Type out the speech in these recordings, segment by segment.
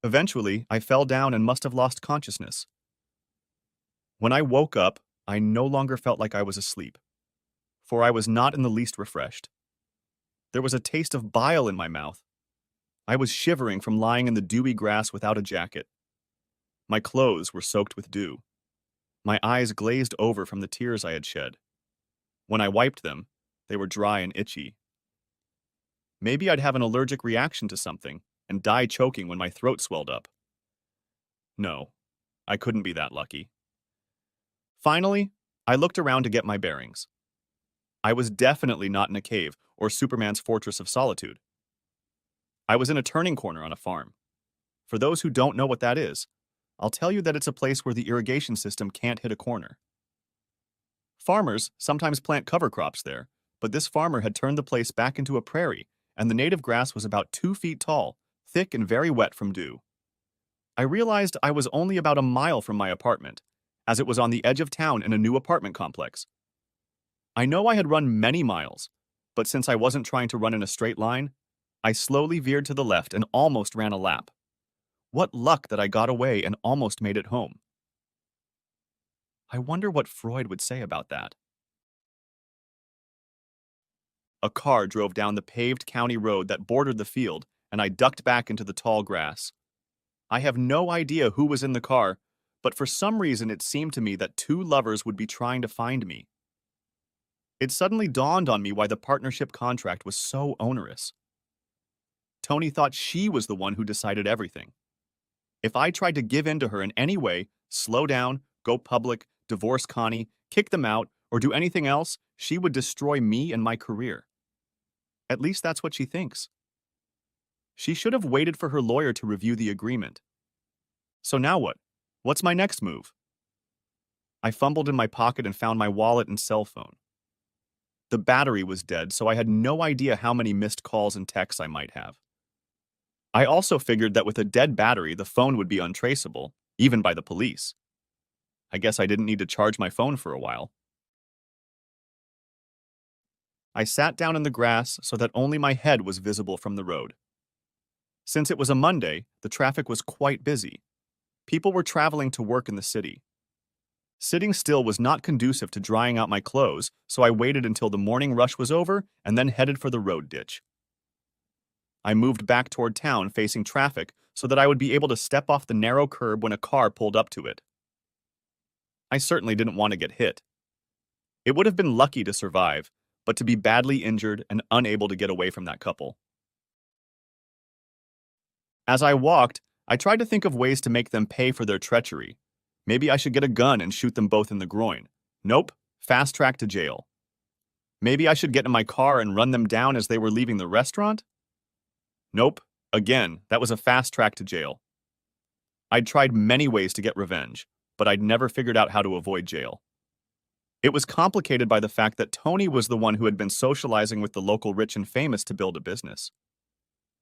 Eventually, I fell down and must have lost consciousness. When I woke up, I no longer felt like I was asleep, for I was not in the least refreshed. There was a taste of bile in my mouth. I was shivering from lying in the dewy grass without a jacket. My clothes were soaked with dew. My eyes glazed over from the tears I had shed. When I wiped them, they were dry and itchy. Maybe I'd have an allergic reaction to something and die choking when my throat swelled up. No, I couldn't be that lucky. Finally, I looked around to get my bearings. I was definitely not in a cave or Superman's fortress of solitude. I was in a turning corner on a farm. For those who don't know what that is, I'll tell you that it's a place where the irrigation system can't hit a corner. Farmers sometimes plant cover crops there, but this farmer had turned the place back into a prairie, and the native grass was about 2 feet tall, thick and very wet from dew. I realized I was only about a mile from my apartment, as it was on the edge of town in a new apartment complex. I know I had run many miles, but since I wasn't trying to run in a straight line, I slowly veered to the left and almost ran a lap. What luck that I got away and almost made it home. I wonder what Freud would say about that. A car drove down the paved county road that bordered the field, and I ducked back into the tall grass. I have no idea who was in the car, but for some reason it seemed to me that two lovers would be trying to find me. It suddenly dawned on me why the partnership contract was so onerous. Tony thought she was the one who decided everything. If I tried to give in to her in any way, slow down, go public, divorce Connie, kick them out, or do anything else, she would destroy me and my career. At least that's what she thinks. She should have waited for her lawyer to review the agreement. So now what? What's my next move? I fumbled in my pocket and found my wallet and cell phone. The battery was dead, so I had no idea how many missed calls and texts I might have. I also figured that with a dead battery, the phone would be untraceable, even by the police. I guess I didn't need to charge my phone for a while. I sat down in the grass so that only my head was visible from the road. Since it was a Monday, the traffic was quite busy. People were traveling to work in the city. Sitting still was not conducive to drying out my clothes, so I waited until the morning rush was over and then headed for the road ditch. I moved back toward town facing traffic so that I would be able to step off the narrow curb when a car pulled up to it. I certainly didn't want to get hit. It would have been lucky to survive, but to be badly injured and unable to get away from that couple. As I walked, I tried to think of ways to make them pay for their treachery. Maybe I should get a gun and shoot them both in the groin. Nope, fast track to jail. Maybe I should get in my car and run them down as they were leaving the restaurant? Nope, again, that was a fast track to jail. I'd tried many ways to get revenge, but I'd never figured out how to avoid jail. It was complicated by the fact that Tony was the one who had been socializing with the local rich and famous to build a business.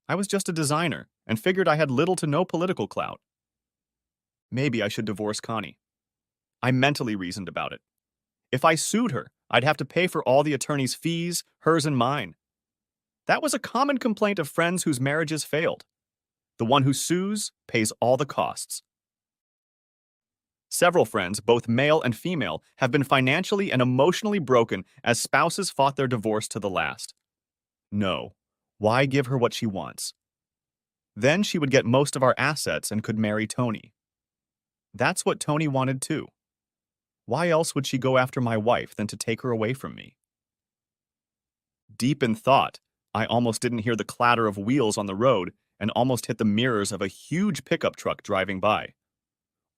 I was just a designer and figured I had little to no political clout. Maybe I should divorce Connie. I mentally reasoned about it. If I sued her, I'd have to pay for all the attorney's fees, hers and mine. That was a common complaint of friends whose marriages failed. The one who sues pays all the costs. Several friends, both male and female, have been financially and emotionally broken as spouses fought their divorce to the last. No, why give her what she wants? Then she would get most of our assets and could marry Tony. That's what Tony wanted too. Why else would she go after my wife than to take her away from me? Deep in thought, I almost didn't hear the clatter of wheels on the road and almost hit the mirrors of a huge pickup truck driving by.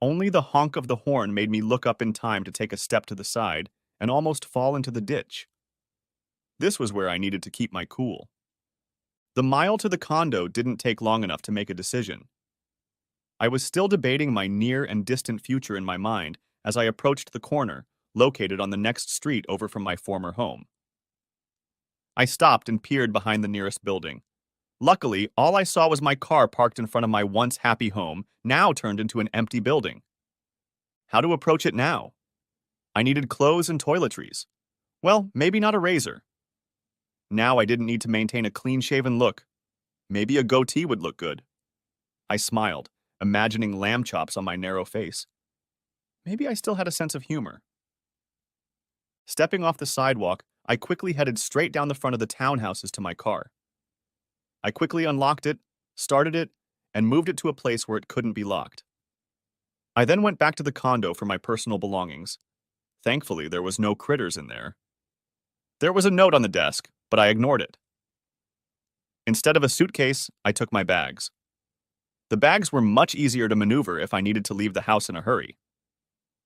Only the honk of the horn made me look up in time to take a step to the side and almost fall into the ditch. This was where I needed to keep my cool. The mile to the condo didn't take long enough to make a decision. I was still debating my near and distant future in my mind as I approached the corner, located on the next street over from my former home. I stopped and peered behind the nearest building. Luckily, all I saw was my car parked in front of my once happy home, now turned into an empty building. How to approach it now? I needed clothes and toiletries. Well, maybe not a razor. Now I didn't need to maintain a clean-shaven look. Maybe a goatee would look good. I smiled, imagining lamb chops on my narrow face. Maybe I still had a sense of humor. Stepping off the sidewalk, I quickly headed straight down the front of the townhouses to my car. I quickly unlocked it, started it, and moved it to a place where it couldn't be locked. I then went back to the condo for my personal belongings. Thankfully, there was no critters in there. There was a note on the desk, but I ignored it. Instead of a suitcase, I took my bags. The bags were much easier to maneuver if I needed to leave the house in a hurry.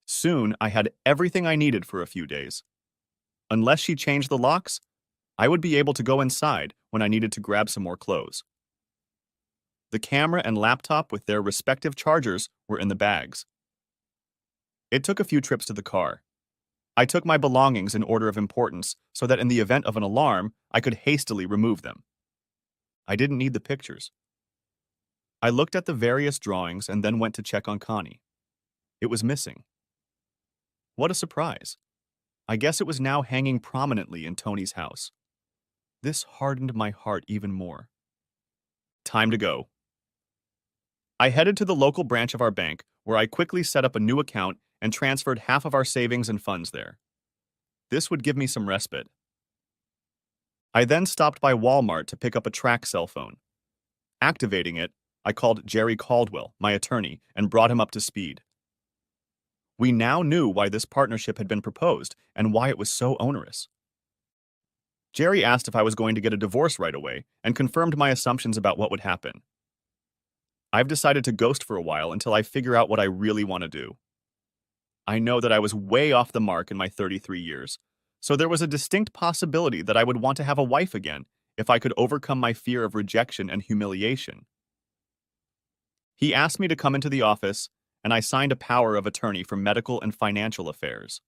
Soon, I had everything I needed for a few days. Unless she changed the locks, I would be able to go inside when I needed to grab some more clothes. The camera and laptop with their respective chargers were in the bags. It took a few trips to the car. I took my belongings in order of importance so that in the event of an alarm, I could hastily remove them. I didn't need the pictures. I looked at the various drawings and then went to check on Connie. It was missing. What a surprise. I guess it was now hanging prominently in Tony's house. This hardened my heart even more. Time to go. I headed to the local branch of our bank, where I quickly set up a new account and transferred half of our savings and funds there. This would give me some respite. I then stopped by Walmart to pick up a track cell phone. Activating it, I called Jerry Caldwell, my attorney, and brought him up to speed. We now knew why this partnership had been proposed and why it was so onerous. Jerry asked if I was going to get a divorce right away and confirmed my assumptions about what would happen. I've decided to ghost for a while until I figure out what I really want to do. I know that I was way off the mark in my 33 years, so there was a distinct possibility that I would want to have a wife again if I could overcome my fear of rejection and humiliation. He asked me to come into the office, and I signed a power of attorney for medical and financial affairs.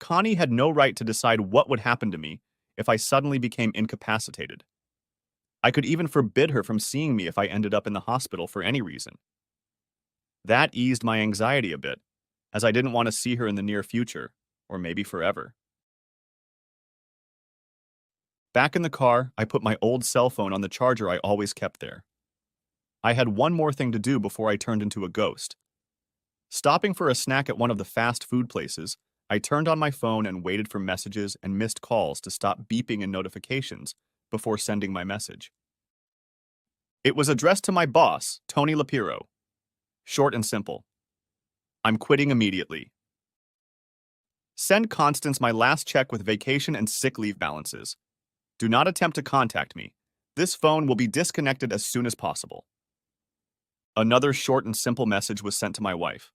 Connie had no right to decide what would happen to me if I suddenly became incapacitated. I could even forbid her from seeing me if I ended up in the hospital for any reason. That eased my anxiety a bit, as I didn't want to see her in the near future, or maybe forever. Back in the car, I put my old cell phone on the charger I always kept there. I had one more thing to do before I turned into a ghost. Stopping for a snack at one of the fast food places, I turned on my phone and waited for messages and missed calls to stop beeping in notifications before sending my message. It was addressed to my boss, Tony Lapiro. Short and simple. I'm quitting immediately. Send Constance my last check with vacation and sick leave balances. Do not attempt to contact me. This phone will be disconnected as soon as possible. Another short and simple message was sent to my wife.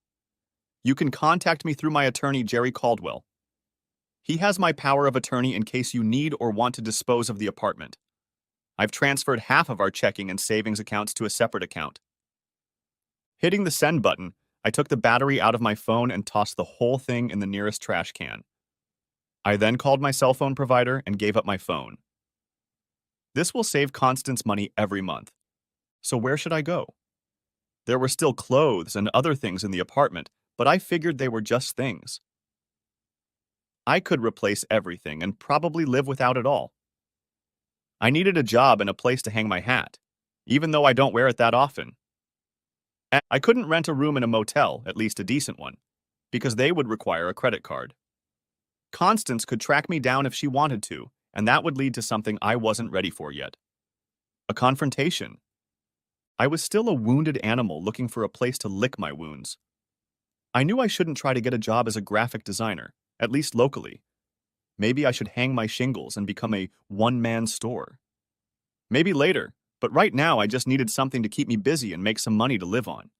You can contact me through my attorney, Jerry Caldwell. He has my power of attorney in case you need or want to dispose of the apartment. I've transferred half of our checking and savings accounts to a separate account. Hitting the send button, I took the battery out of my phone and tossed the whole thing in the nearest trash can. I then called my cell phone provider and gave up my phone. This will save Constance money every month. So where should I go? There were still clothes and other things in the apartment, but I figured they were just things. I could replace everything and probably live without it all. I needed a job and a place to hang my hat, even though I don't wear it that often. I couldn't rent a room in a motel, at least a decent one, because they would require a credit card. Constance could track me down if she wanted to, and that would lead to something I wasn't ready for yet. A confrontation. I was still a wounded animal looking for a place to lick my wounds. I knew I shouldn't try to get a job as a graphic designer, at least locally. Maybe I should hang my shingles and become a one-man store. Maybe later, but right now I just needed something to keep me busy and make some money to live on.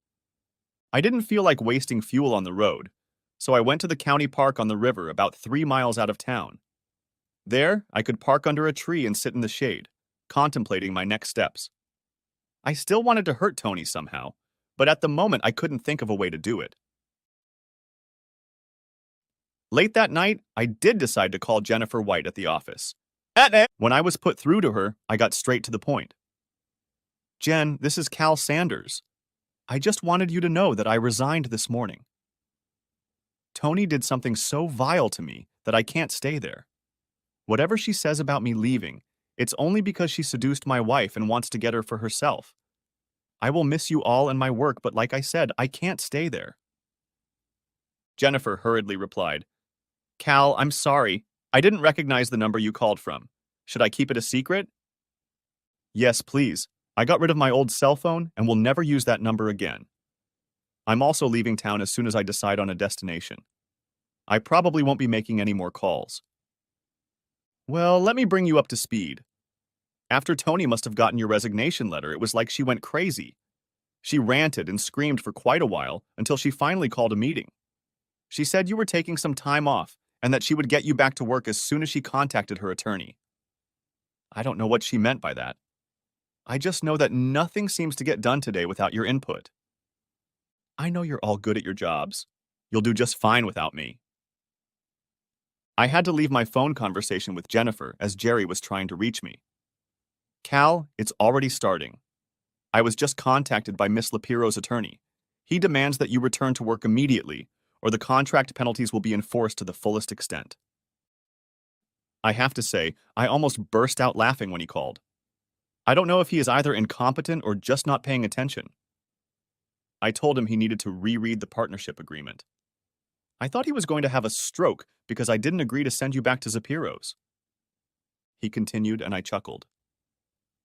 I didn't feel like wasting fuel on the road, so I went to the county park on the river about 3 miles out of town. There, I could park under a tree and sit in the shade, contemplating my next steps. I still wanted to hurt Tony somehow, but at the moment I couldn't think of a way to do it. Late that night, I did decide to call Jennifer White at the office. When I was put through to her, I got straight to the point. Jen, this is Cal Sanders. I just wanted you to know that I resigned this morning. Tony did something so vile to me that I can't stay there. Whatever she says about me leaving, it's only because she seduced my wife and wants to get her for herself. I will miss you all and my work, but like I said, I can't stay there. Jennifer hurriedly replied, Cal, I'm sorry. I didn't recognize the number you called from. Should I keep it a secret? Yes, please. I got rid of my old cell phone and will never use that number again. I'm also leaving town as soon as I decide on a destination. I probably won't be making any more calls. Well, let me bring you up to speed. After Tony must have gotten your resignation letter, it was like she went crazy. She ranted and screamed for quite a while until she finally called a meeting. She said you were taking some time off and that she would get you back to work as soon as she contacted her attorney. I don't know what she meant by that. I just know that nothing seems to get done today without your input. I know you're all good at your jobs. You'll do just fine without me. I had to leave my phone conversation with Jennifer as Jerry was trying to reach me. Cal, it's already starting. I was just contacted by Miss Lapiro's attorney. He demands that you return to work immediately, or the contract penalties will be enforced to the fullest extent. I have to say, I almost burst out laughing when he called. I don't know if he is either incompetent or just not paying attention. I told him he needed to reread the partnership agreement. I thought he was going to have a stroke because I didn't agree to send you back to Zapiro's. He continued, and I chuckled.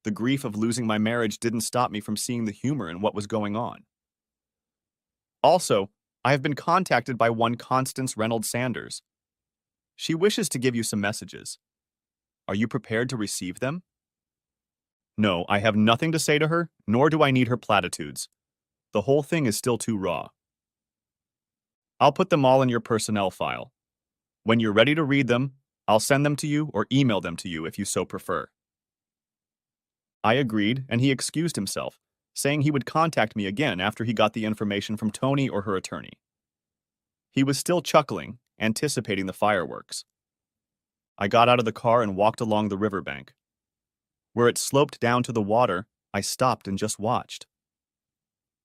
The grief of losing my marriage didn't stop me from seeing the humor in what was going on. Also, I have been contacted by one Constance Reynolds Sanders. She wishes to give you some messages. Are you prepared to receive them? No, I have nothing to say to her, nor do I need her platitudes. The whole thing is still too raw. I'll put them all in your personnel file. When you're ready to read them, I'll send them to you or email them to you if you so prefer. I agreed, and he excused himself, saying he would contact me again after he got the information from Tony or her attorney. He was still chuckling, anticipating the fireworks. I got out of the car and walked along the riverbank. Where it sloped down to the water, I stopped and just watched.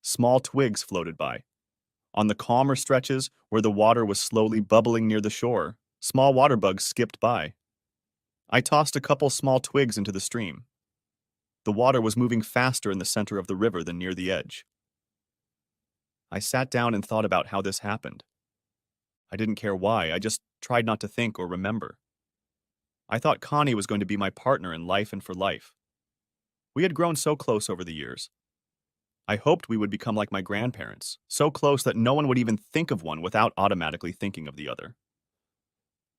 Small twigs floated by. On the calmer stretches, where the water was slowly bubbling near the shore, small water bugs skipped by. I tossed a couple small twigs into the stream. The water was moving faster in the center of the river than near the edge. I sat down and thought about how this happened. I didn't care why, I just tried not to think or remember. I thought Connie was going to be my partner in life and for life. We had grown so close over the years. I hoped we would become like my grandparents, so close that no one would even think of one without automatically thinking of the other.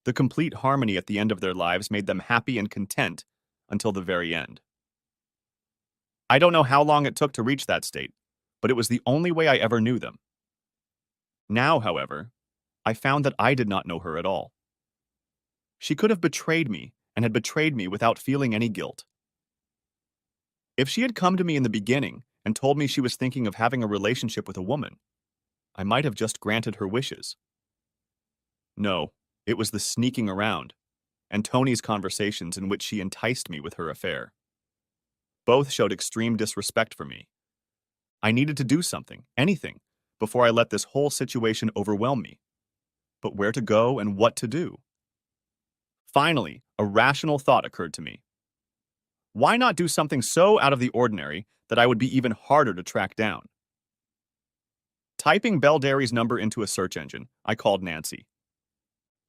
The complete harmony at the end of their lives made them happy and content until the very end. I don't know how long it took to reach that state, but it was the only way I ever knew them. Now, however, I found that I did not know her at all. She could have betrayed me and had betrayed me without feeling any guilt. If she had come to me in the beginning and told me she was thinking of having a relationship with a woman, I might have just granted her wishes. No, it was the sneaking around, and Tony's conversations in which she enticed me with her affair. Both showed extreme disrespect for me. I needed to do something, anything, before I let this whole situation overwhelm me. But where to go and what to do? Finally, a rational thought occurred to me. Why not do something so out of the ordinary that I would be even harder to track down? Typing Beldary's number into a search engine, I called Nancy.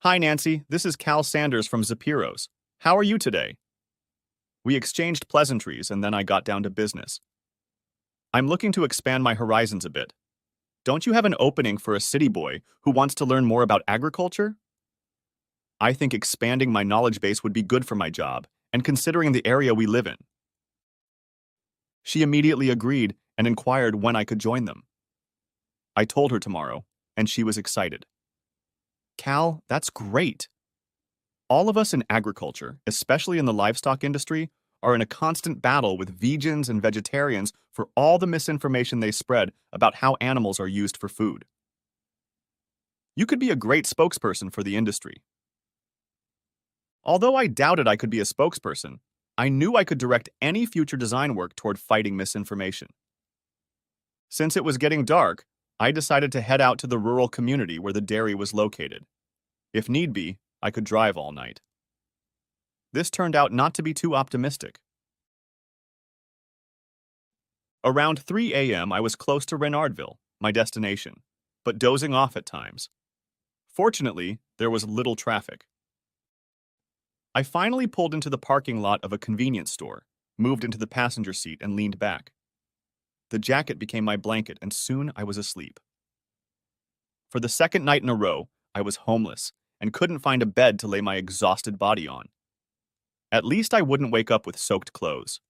Hi, Nancy. This is Cal Sanders from Zapiro's. How are you today? We exchanged pleasantries, and then I got down to business. I'm looking to expand my horizons a bit. Don't you have an opening for a city boy who wants to learn more about agriculture? I think expanding my knowledge base would be good for my job, and considering the area we live in. She immediately agreed and inquired when I could join them. I told her tomorrow, and she was excited. Cal, that's great. All of us in agriculture, especially in the livestock industry, are in a constant battle with vegans and vegetarians for all the misinformation they spread about how animals are used for food. You could be a great spokesperson for the industry. Although I doubted I could be a spokesperson, I knew I could direct any future design work toward fighting misinformation. Since it was getting dark, I decided to head out to the rural community where the dairy was located. If need be, I could drive all night. This turned out not to be too optimistic. Around 3 a.m., I was close to Renardville, my destination, but dozing off at times. Fortunately, there was little traffic. I finally pulled into the parking lot of a convenience store, moved into the passenger seat, and leaned back. The jacket became my blanket, and soon I was asleep. For the second night in a row, I was homeless and couldn't find a bed to lay my exhausted body on. At least I wouldn't wake up with soaked clothes.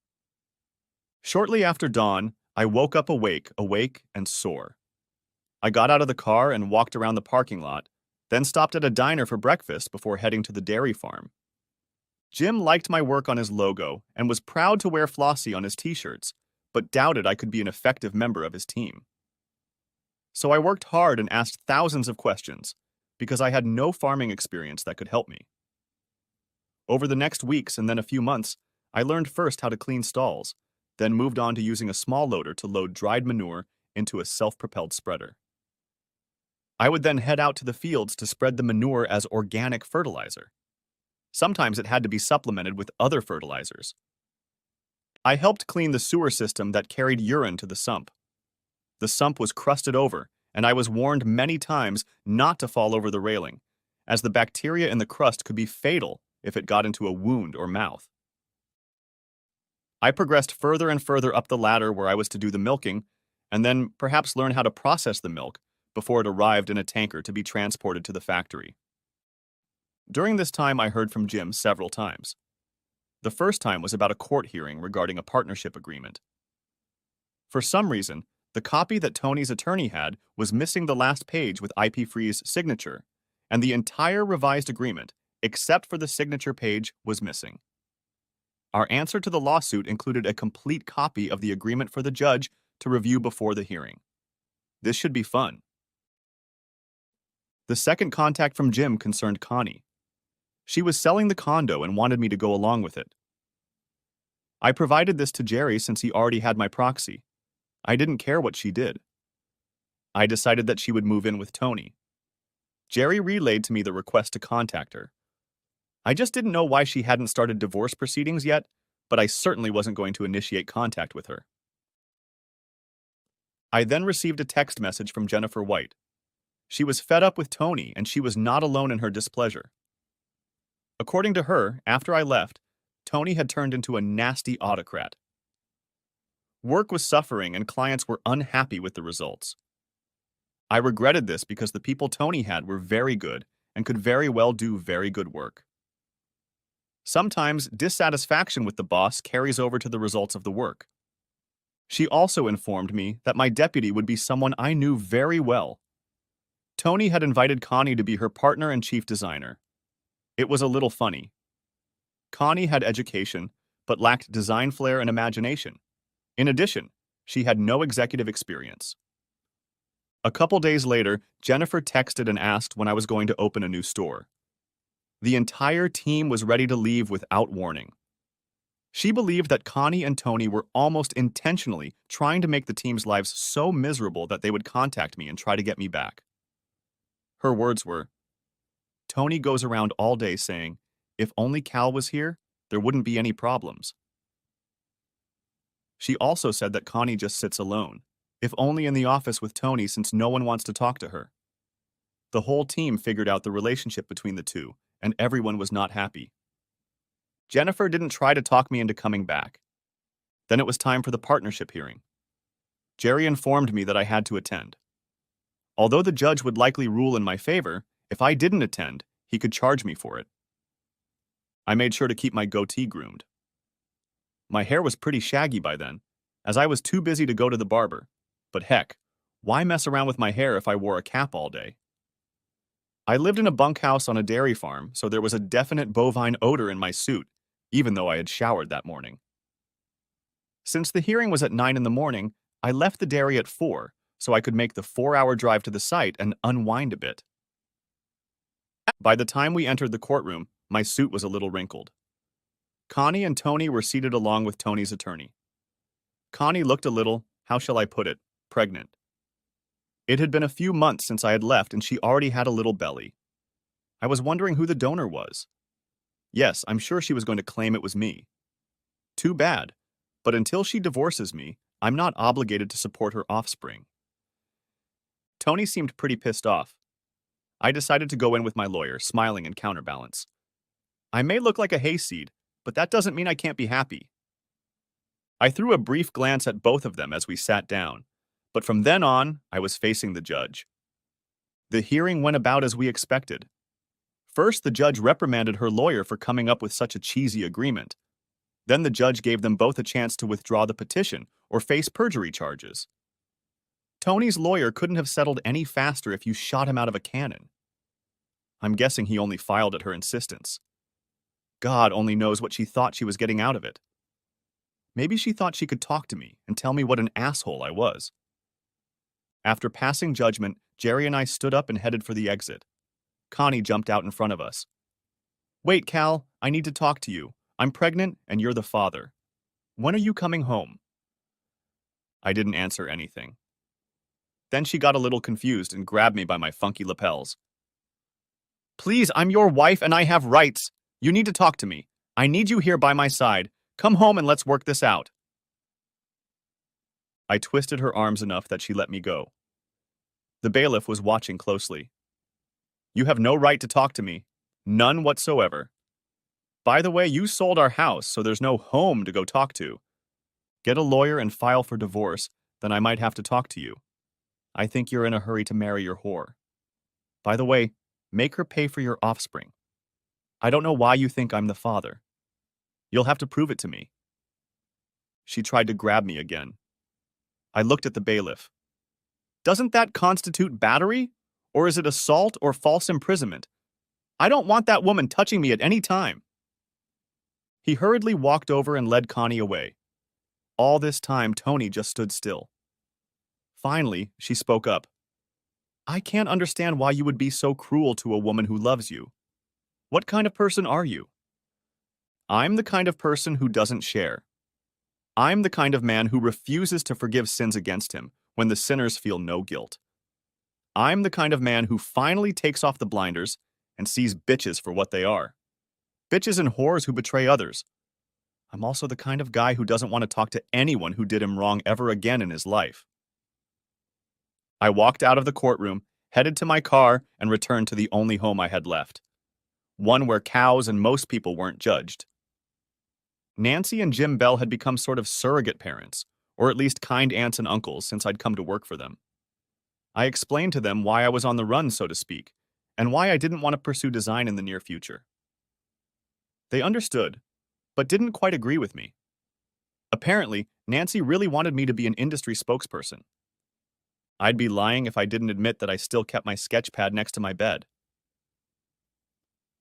Shortly after dawn, I woke up awake and sore. I got out of the car and walked around the parking lot, then stopped at a diner for breakfast before heading to the dairy farm. Jim liked my work on his logo and was proud to wear Flossie on his t-shirts, but doubted I could be an effective member of his team. So I worked hard and asked thousands of questions, because I had no farming experience that could help me. Over the next weeks and then a few months, I learned first how to clean stalls, then moved on to using a small loader to load dried manure into a self-propelled spreader. I would then head out to the fields to spread the manure as organic fertilizer. Sometimes it had to be supplemented with other fertilizers. I helped clean the sewer system that carried urine to the sump. The sump was crusted over, and I was warned many times not to fall over the railing, as the bacteria in the crust could be fatal if it got into a wound or mouth. I progressed further and further up the ladder where I was to do the milking, and then perhaps learn how to process the milk before it arrived in a tanker to be transported to the factory. During this time, I heard from Jim several times. The first time was about a court hearing regarding a partnership agreement. For some reason, the copy that Tony's attorney had was missing the last page with IP-Free's signature, and the entire revised agreement, except for the signature page, was missing. Our answer to the lawsuit included a complete copy of the agreement for the judge to review before the hearing. This should be fun. The second contact from Jim concerned Connie. She was selling the condo and wanted me to go along with it. I provided this to Jerry since he already had my proxy. I didn't care what she did. I decided that she would move in with Tony. Jerry relayed to me the request to contact her. I just didn't know why she hadn't started divorce proceedings yet, but I certainly wasn't going to initiate contact with her. I then received a text message from Jennifer White. She was fed up with Tony, and she was not alone in her displeasure. According to her, after I left, Tony had turned into a nasty autocrat. Work was suffering and clients were unhappy with the results. I regretted this because the people Tony had were very good and could very well do very good work. Sometimes dissatisfaction with the boss carries over to the results of the work. She also informed me that my deputy would be someone I knew very well. Tony had invited Connie to be her partner and chief designer. It was a little funny. Connie had education, but lacked design flair and imagination. In addition, she had no executive experience. A couple days later, Jennifer texted and asked when I was going to open a new store. The entire team was ready to leave without warning. She believed that Connie and Tony were almost intentionally trying to make the team's lives so miserable that they would contact me and try to get me back. Her words were, "Tony goes around all day saying, 'If only Cal was here, there wouldn't be any problems.'" She also said that Connie just sits alone, if only in the office with Tony since no one wants to talk to her. The whole team figured out the relationship between the two, and everyone was not happy. Jennifer didn't try to talk me into coming back. Then it was time for the partnership hearing. Jerry informed me that I had to attend. Although the judge would likely rule in my favor, if I didn't attend, he could charge me for it. I made sure to keep my goatee groomed. My hair was pretty shaggy by then, as I was too busy to go to the barber. But heck, why mess around with my hair if I wore a cap all day? I lived in a bunkhouse on a dairy farm, so there was a definite bovine odor in my suit, even though I had showered that morning. Since the hearing was at 9 in the morning, I left the dairy at 4, so I could make the 4-hour drive to the site and unwind a bit. By the time we entered the courtroom, my suit was a little wrinkled. Connie and Tony were seated along with Tony's attorney. Connie looked a little, how shall I put it, pregnant. It had been a few months since I had left and she already had a little belly. I was wondering who the donor was. Yes, I'm sure she was going to claim it was me. Too bad, but until she divorces me, I'm not obligated to support her offspring. Tony seemed pretty pissed off. I decided to go in with my lawyer, smiling in counterbalance. I may look like a hayseed, but that doesn't mean I can't be happy. I threw a brief glance at both of them as we sat down, but from then on, I was facing the judge. The hearing went about as we expected. First, the judge reprimanded her lawyer for coming up with such a cheesy agreement. Then the judge gave them both a chance to withdraw the petition or face perjury charges. Tony's lawyer couldn't have settled any faster if you shot him out of a cannon. I'm guessing he only filed at her insistence. God only knows what she thought she was getting out of it. Maybe she thought she could talk to me and tell me what an asshole I was. After passing judgment, Jerry and I stood up and headed for the exit. Connie jumped out in front of us. Wait, Cal, I need to talk to you. I'm pregnant and you're the father. When are you coming home? I didn't answer anything. Then she got a little confused and grabbed me by my funky lapels. Please, I'm your wife and I have rights. You need to talk to me. I need you here by my side. Come home and let's work this out. I twisted her arms enough that she let me go. The bailiff was watching closely. You have no right to talk to me. None whatsoever. By the way, you sold our house, so there's no home to go talk to. Get a lawyer and file for divorce, then I might have to talk to you. I think you're in a hurry to marry your whore. By the way, make her pay for your offspring. I don't know why you think I'm the father. You'll have to prove it to me. She tried to grab me again. I looked at the bailiff. Doesn't that constitute battery? Or is it assault or false imprisonment? I don't want that woman touching me at any time. He hurriedly walked over and led Connie away. All this time, Tony just stood still. Finally, she spoke up. I can't understand why you would be so cruel to a woman who loves you. What kind of person are you? I'm the kind of person who doesn't share. I'm the kind of man who refuses to forgive sins against him when the sinners feel no guilt. I'm the kind of man who finally takes off the blinders and sees bitches for what they are. Bitches and whores who betray others. I'm also the kind of guy who doesn't want to talk to anyone who did him wrong ever again in his life. I walked out of the courtroom, headed to my car, and returned to the only home I had left. One where cows and most people weren't judged. Nancy and Jim Bell had become sort of surrogate parents, or at least kind aunts and uncles since I'd come to work for them. I explained to them why I was on the run, so to speak, and why I didn't want to pursue design in the near future. They understood, but didn't quite agree with me. Apparently, Nancy really wanted me to be an industry spokesperson. I'd be lying if I didn't admit that I still kept my sketch pad next to my bed.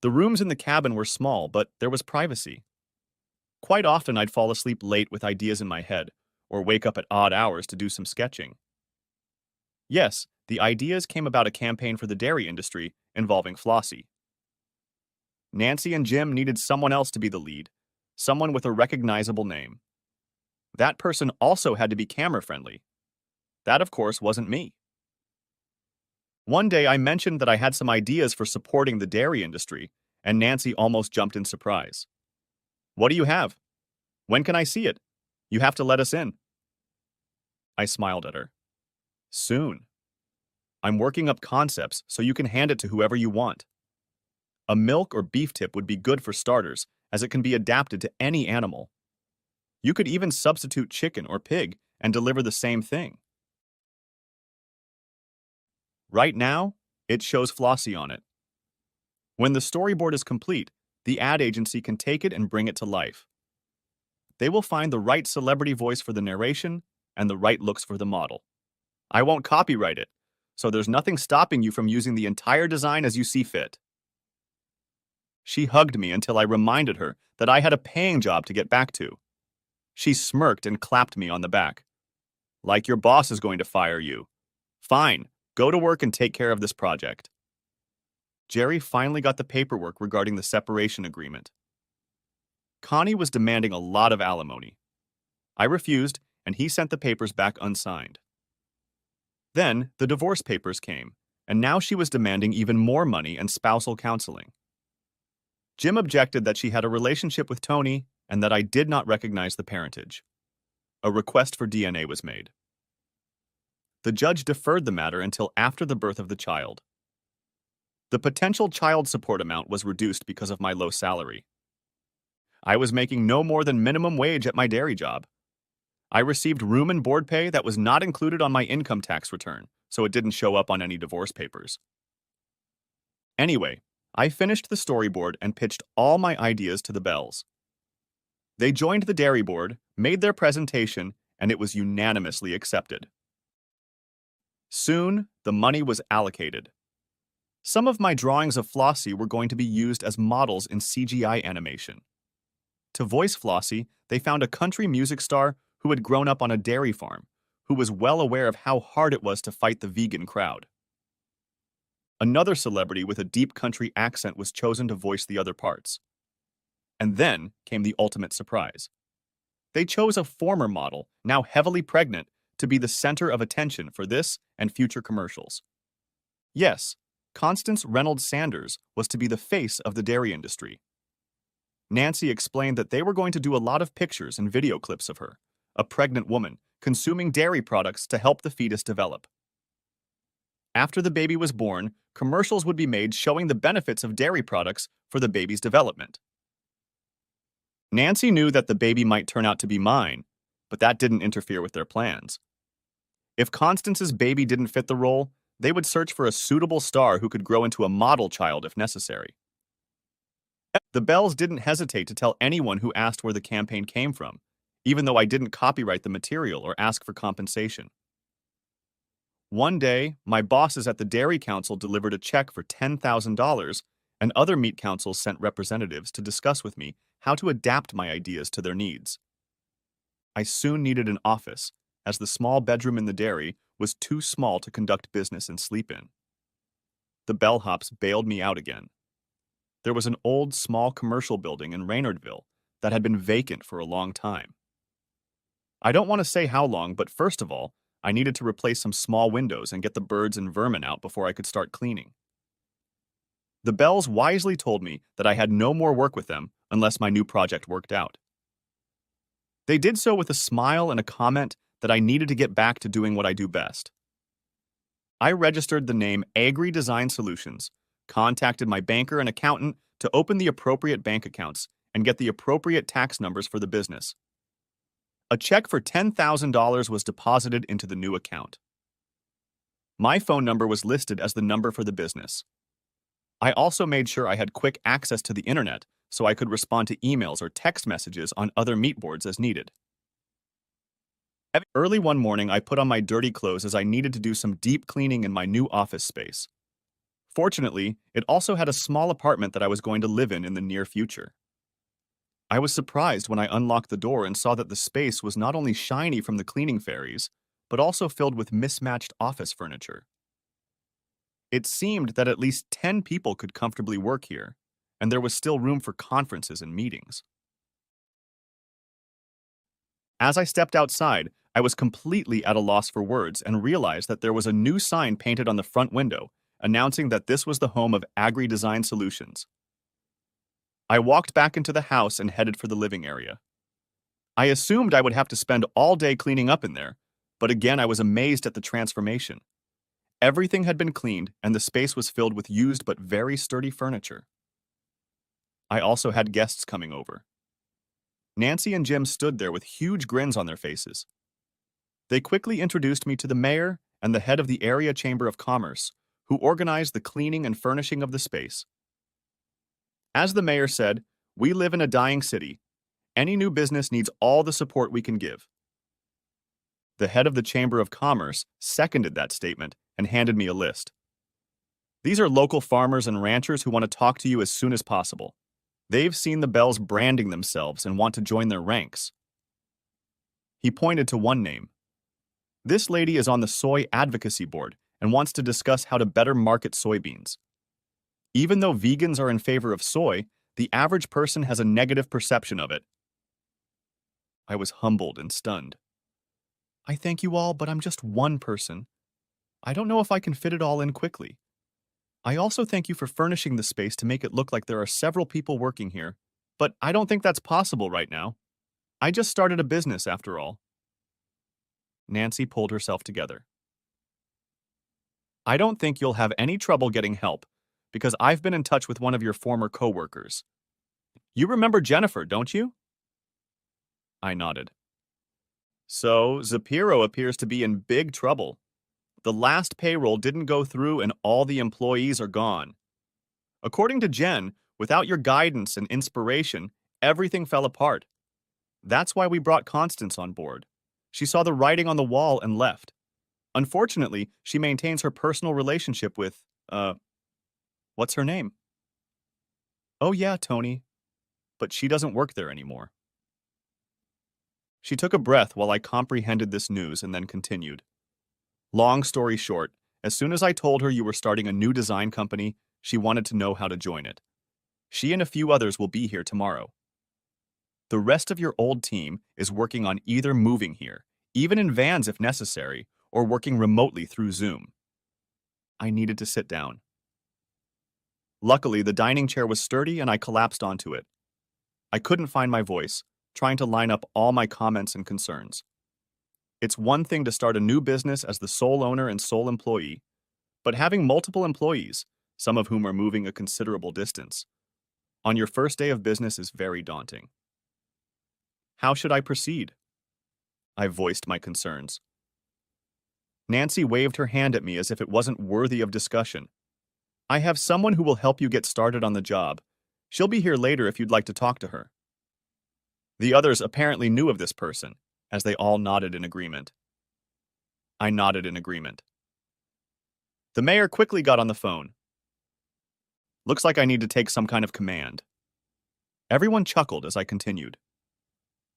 The rooms in the cabin were small, but there was privacy. Quite often I'd fall asleep late with ideas in my head, or wake up at odd hours to do some sketching. Yes, the ideas came about a campaign for the dairy industry involving Flossie. Nancy and Jim needed someone else to be the lead, someone with a recognizable name. That person also had to be camera-friendly. That, of course, wasn't me. One day I mentioned that I had some ideas for supporting the dairy industry, and Nancy almost jumped in surprise. What do you have? When can I see it? You have to let us in. I smiled at her. Soon. I'm working up concepts so you can hand it to whoever you want. A milk or beef tip would be good for starters, as it can be adapted to any animal. You could even substitute chicken or pig and deliver the same thing. Right now, it shows Flossie on it. When the storyboard is complete, the ad agency can take it and bring it to life. They will find the right celebrity voice for the narration and the right looks for the model. I won't copyright it, so there's nothing stopping you from using the entire design as you see fit. She hugged me until I reminded her that I had a paying job to get back to. She smirked and clapped me on the back. Like your boss is going to fire you. Fine, go to work and take care of this project. Jerry finally got the paperwork regarding the separation agreement. Connie was demanding a lot of alimony. I refused, and he sent the papers back unsigned. Then, the divorce papers came, and now she was demanding even more money and spousal counseling. Jim objected that she had a relationship with Tony and that I did not recognize the parentage. a request for DNA was made. The judge deferred the matter until after the birth of the child. The potential child support amount was reduced because of my low salary. I was making no more than minimum wage at my dairy job. I received room and board pay that was not included on my income tax return, so it didn't show up on any divorce papers. Anyway, I finished the storyboard and pitched all my ideas to the Bells. They joined the dairy board, made their presentation, and it was unanimously accepted. Soon, the money was allocated. Some of my drawings of Flossie were going to be used as models in CGI animation. To voice Flossie, they found a country music star who had grown up on a dairy farm, who was well aware of how hard it was to fight the vegan crowd. Another celebrity with a deep country accent was chosen to voice the other parts. And then came the ultimate surprise. They chose a former model, now heavily pregnant, to be the center of attention for this and future commercials. Yes, Constance Reynolds Sanders was to be the face of the dairy industry. Nancy explained that they were going to do a lot of pictures and video clips of her, a pregnant woman, consuming dairy products to help the fetus develop. After the baby was born, commercials would be made showing the benefits of dairy products for the baby's development. Nancy knew that the baby might turn out to be mine, but that didn't interfere with their plans. If Constance's baby didn't fit the role, they would search for a suitable star who could grow into a model child if necessary. The Bells didn't hesitate to tell anyone who asked where the campaign came from, even though I didn't copyright the material or ask for compensation. One day, my bosses at the Dairy Council delivered a check for $10,000, and other meat councils sent representatives to discuss with me how to adapt my ideas to their needs. I soon needed an office, as the small bedroom in the dairy was too small to conduct business and sleep in. The bellhops bailed me out again. There was an old, small commercial building in Reynardville that had been vacant for a long time. I don't want to say how long, but first of all, I needed to replace some small windows and get the birds and vermin out before I could start cleaning. The Bells wisely told me that I had no more work with them unless my new project worked out. They did so with a smile and a comment that I needed to get back to doing what I do best. I registered the name Agri Design Solutions, contacted my banker and accountant to open the appropriate bank accounts and get the appropriate tax numbers for the business. A check for $10,000 was deposited into the new account. My phone number was listed as the number for the business. I also made sure I had quick access to the internet so I could respond to emails or text messages on other meat boards as needed. Early one morning, I put on my dirty clothes as I needed to do some deep cleaning in my new office space. Fortunately, it also had a small apartment that I was going to live in the near future. I was surprised when I unlocked the door and saw that the space was not only shiny from the cleaning fairies, but also filled with mismatched office furniture. It seemed that at least 10 people could comfortably work here, and there was still room for conferences and meetings. As I stepped outside, I was completely at a loss for words and realized that there was a new sign painted on the front window announcing that this was the home of Agri Design Solutions. I walked back into the house and headed for the living area. I assumed I would have to spend all day cleaning up in there, but again I was amazed at the transformation. Everything had been cleaned and the space was filled with used but very sturdy furniture. I also had guests coming over. Nancy and Jim stood there with huge grins on their faces. They quickly introduced me to the mayor and the head of the Area Chamber of Commerce, who organized the cleaning and furnishing of the space. As the mayor said, "We live in a dying city. Any new business needs all the support we can give." The head of the Chamber of Commerce seconded that statement and handed me a list. "These are local farmers and ranchers who want to talk to you as soon as possible. They've seen the Bells branding themselves and want to join their ranks." He pointed to one name. "This lady is on the Soy Advocacy Board and wants to discuss how to better market soybeans. Even though vegans are in favor of soy, the average person has a negative perception of it." I was humbled and stunned. "I thank you all, but I'm just one person. I don't know if I can fit it all in quickly. I also thank you for furnishing the space to make it look like there are several people working here, but I don't think that's possible right now. I just started a business after all." Nancy pulled herself together. I don't think you'll have any trouble getting help, because I've been in touch with one of your former coworkers. You remember Jennifer, don't you? I nodded. So, Zapiro appears to be in big trouble. The last payroll didn't go through and all the employees are gone. According to Jen, without your guidance and inspiration, everything fell apart. That's why we brought Constance on board. She saw the writing on the wall and left. Unfortunately, she maintains her personal relationship with, what's her name? Oh yeah, Tony. But she doesn't work there anymore. She took a breath while I comprehended this news and then continued. Long story short, as soon as I told her you were starting a new design company, she wanted to know how to join it. She and a few others will be here tomorrow. The rest of your old team is working on either moving here, even in vans if necessary, or working remotely through Zoom. I needed to sit down. Luckily, the dining chair was sturdy and I collapsed onto it. I couldn't find my voice, trying to line up all my comments and concerns. It's one thing to start a new business as the sole owner and sole employee, but having multiple employees, some of whom are moving a considerable distance, on your first day of business is very daunting. How should I proceed? I voiced my concerns. Nancy waved her hand at me as if it wasn't worthy of discussion. I have someone who will help you get started on the job. She'll be here later if you'd like to talk to her. The others apparently knew of this person, as they all nodded in agreement. I nodded in agreement. The mayor quickly got on the phone. Looks like I need to take some kind of command. Everyone chuckled as I continued.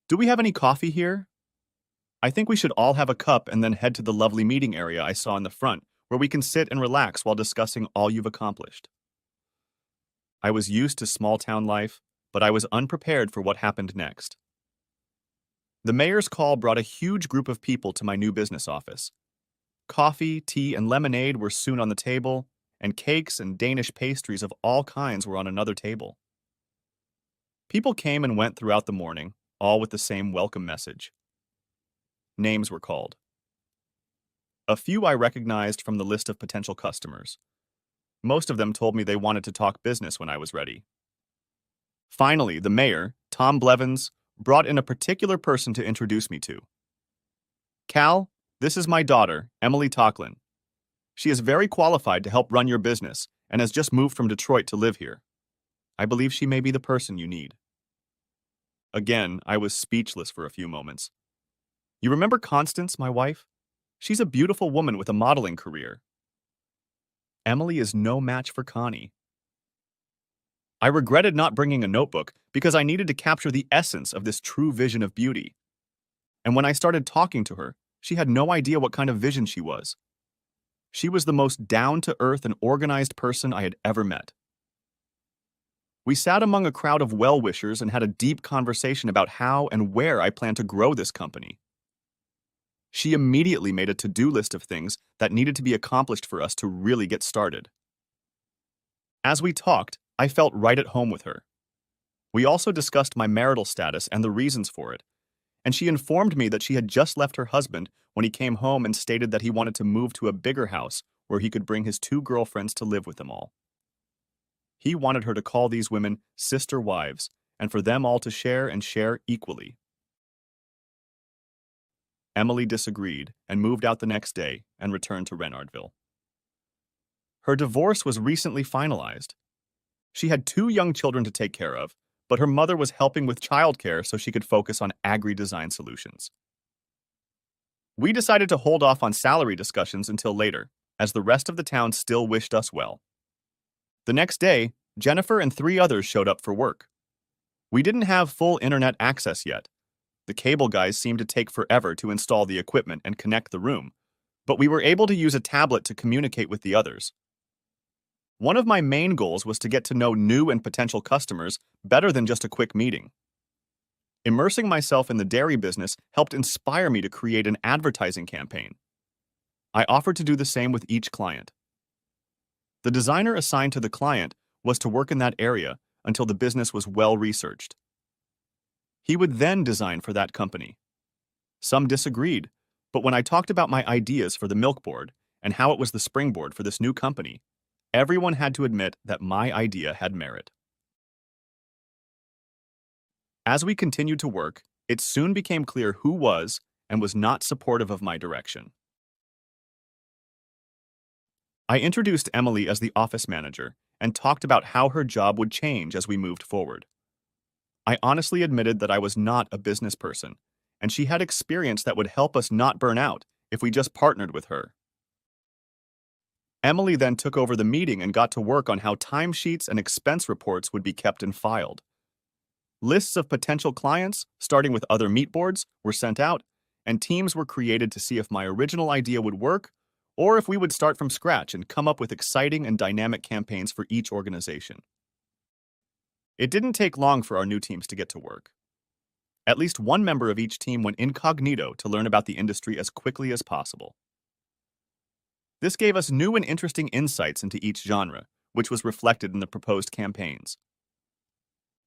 Do we have any coffee here? I think we should all have a cup and then head to the lovely meeting area I saw in the front, where we can sit and relax while discussing all you've accomplished. I was used to small-town life, but I was unprepared for what happened next. The mayor's call brought a huge group of people to my new business office. Coffee, tea, and lemonade were soon on the table, and cakes and Danish pastries of all kinds were on another table. People came and went throughout the morning, all with the same welcome message. Names were called. A few I recognized from the list of potential customers. Most of them told me they wanted to talk business when I was ready. Finally, the mayor, Tom Blevins, brought in a particular person to introduce me to. Cal, this is my daughter, Emily Tocklin. She is very qualified to help run your business and has just moved from Detroit to live here. I believe she may be the person you need. Again, I was speechless for a few moments. You remember Constance, my wife? She's a beautiful woman with a modeling career. Emily is no match for Connie. I regretted not bringing a notebook because I needed to capture the essence of this true vision of beauty. And when I started talking to her, she had no idea what kind of vision she was. She was the most down-to-earth and organized person I had ever met. We sat among a crowd of well-wishers and had a deep conversation about how and where I plan to grow this company. She immediately made a to-do list of things that needed to be accomplished for us to really get started. As we talked, I felt right at home with her. We also discussed my marital status and the reasons for it, and she informed me that she had just left her husband when he came home and stated that he wanted to move to a bigger house where he could bring his 2 girlfriends to live with them all. He wanted her to call these women sister wives and for them all to share and share equally. Emily disagreed and moved out the next day and returned to Renardville. Her divorce was recently finalized. She had 2 young children to take care of, but her mother was helping with childcare so she could focus on agri-design solutions. We decided to hold off on salary discussions until later, as the rest of the town still wished us well. The next day, Jennifer and 3 others showed up for work. We didn't have full internet access yet. The cable guys seemed to take forever to install the equipment and connect the room, but we were able to use a tablet to communicate with the others. One of my main goals was to get to know new and potential customers better than just a quick meeting. Immersing myself in the dairy business helped inspire me to create an advertising campaign. I offered to do the same with each client. The designer assigned to the client was to work in that area until the business was well researched. He would then design for that company. Some disagreed, But when I talked about my ideas for the milk board and how it was the springboard for this new company, everyone had to admit that my idea had merit. As we continued to work, it soon became clear who was and was not supportive of my direction. I introduced Emily as the office manager and talked about how her job would change as we moved forward. I honestly admitted that I was not a business person, and she had experience that would help us not burn out if we just partnered with her. Emily then took over the meeting and got to work on how timesheets and expense reports would be kept and filed. Lists of potential clients, starting with other meat boards, were sent out, and teams were created to see if my original idea would work or if we would start from scratch and come up with exciting and dynamic campaigns for each organization. It didn't take long for our new teams to get to work. At least one member of each team went incognito to learn about the industry as quickly as possible. This gave us new and interesting insights into each genre, which was reflected in the proposed campaigns.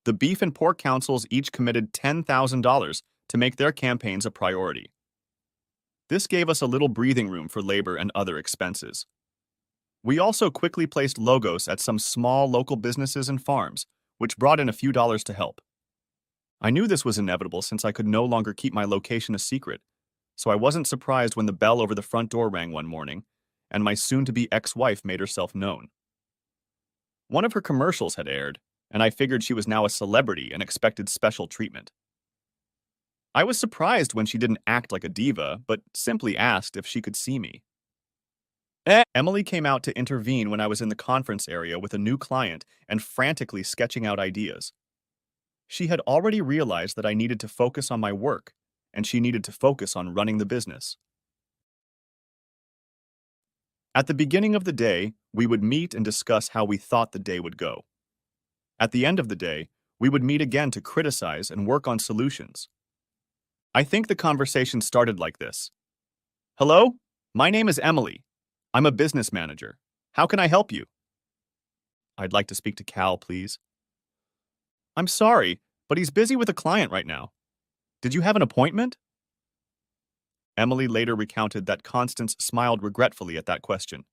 The Beef and Pork Councils each committed $10,000 to make their campaigns a priority. This gave us a little breathing room for labor and other expenses. We also quickly placed logos at some small local businesses and farms, which brought in a few dollars to help. I knew this was inevitable since I could no longer keep my location a secret, so I wasn't surprised when the bell over the front door rang one morning and my soon-to-be ex-wife made herself known. One of her commercials had aired, and I figured she was now a celebrity and expected special treatment. I was surprised when she didn't act like a diva, but simply asked if she could see me. Emily came out to intervene when I was in the conference area with a new client and frantically sketching out ideas. She had already realized that I needed to focus on my work, and she needed to focus on running the business. At the beginning of the day, we would meet and discuss how we thought the day would go. At the end of the day, we would meet again to criticize and work on solutions. I think the conversation started like this. Hello, my name is Emily. I'm a business manager. How can I help you? I'd like to speak to Cal, please. I'm sorry, but he's busy with a client right now. Did you have an appointment? Emily later recounted that Constance smiled regretfully at that question.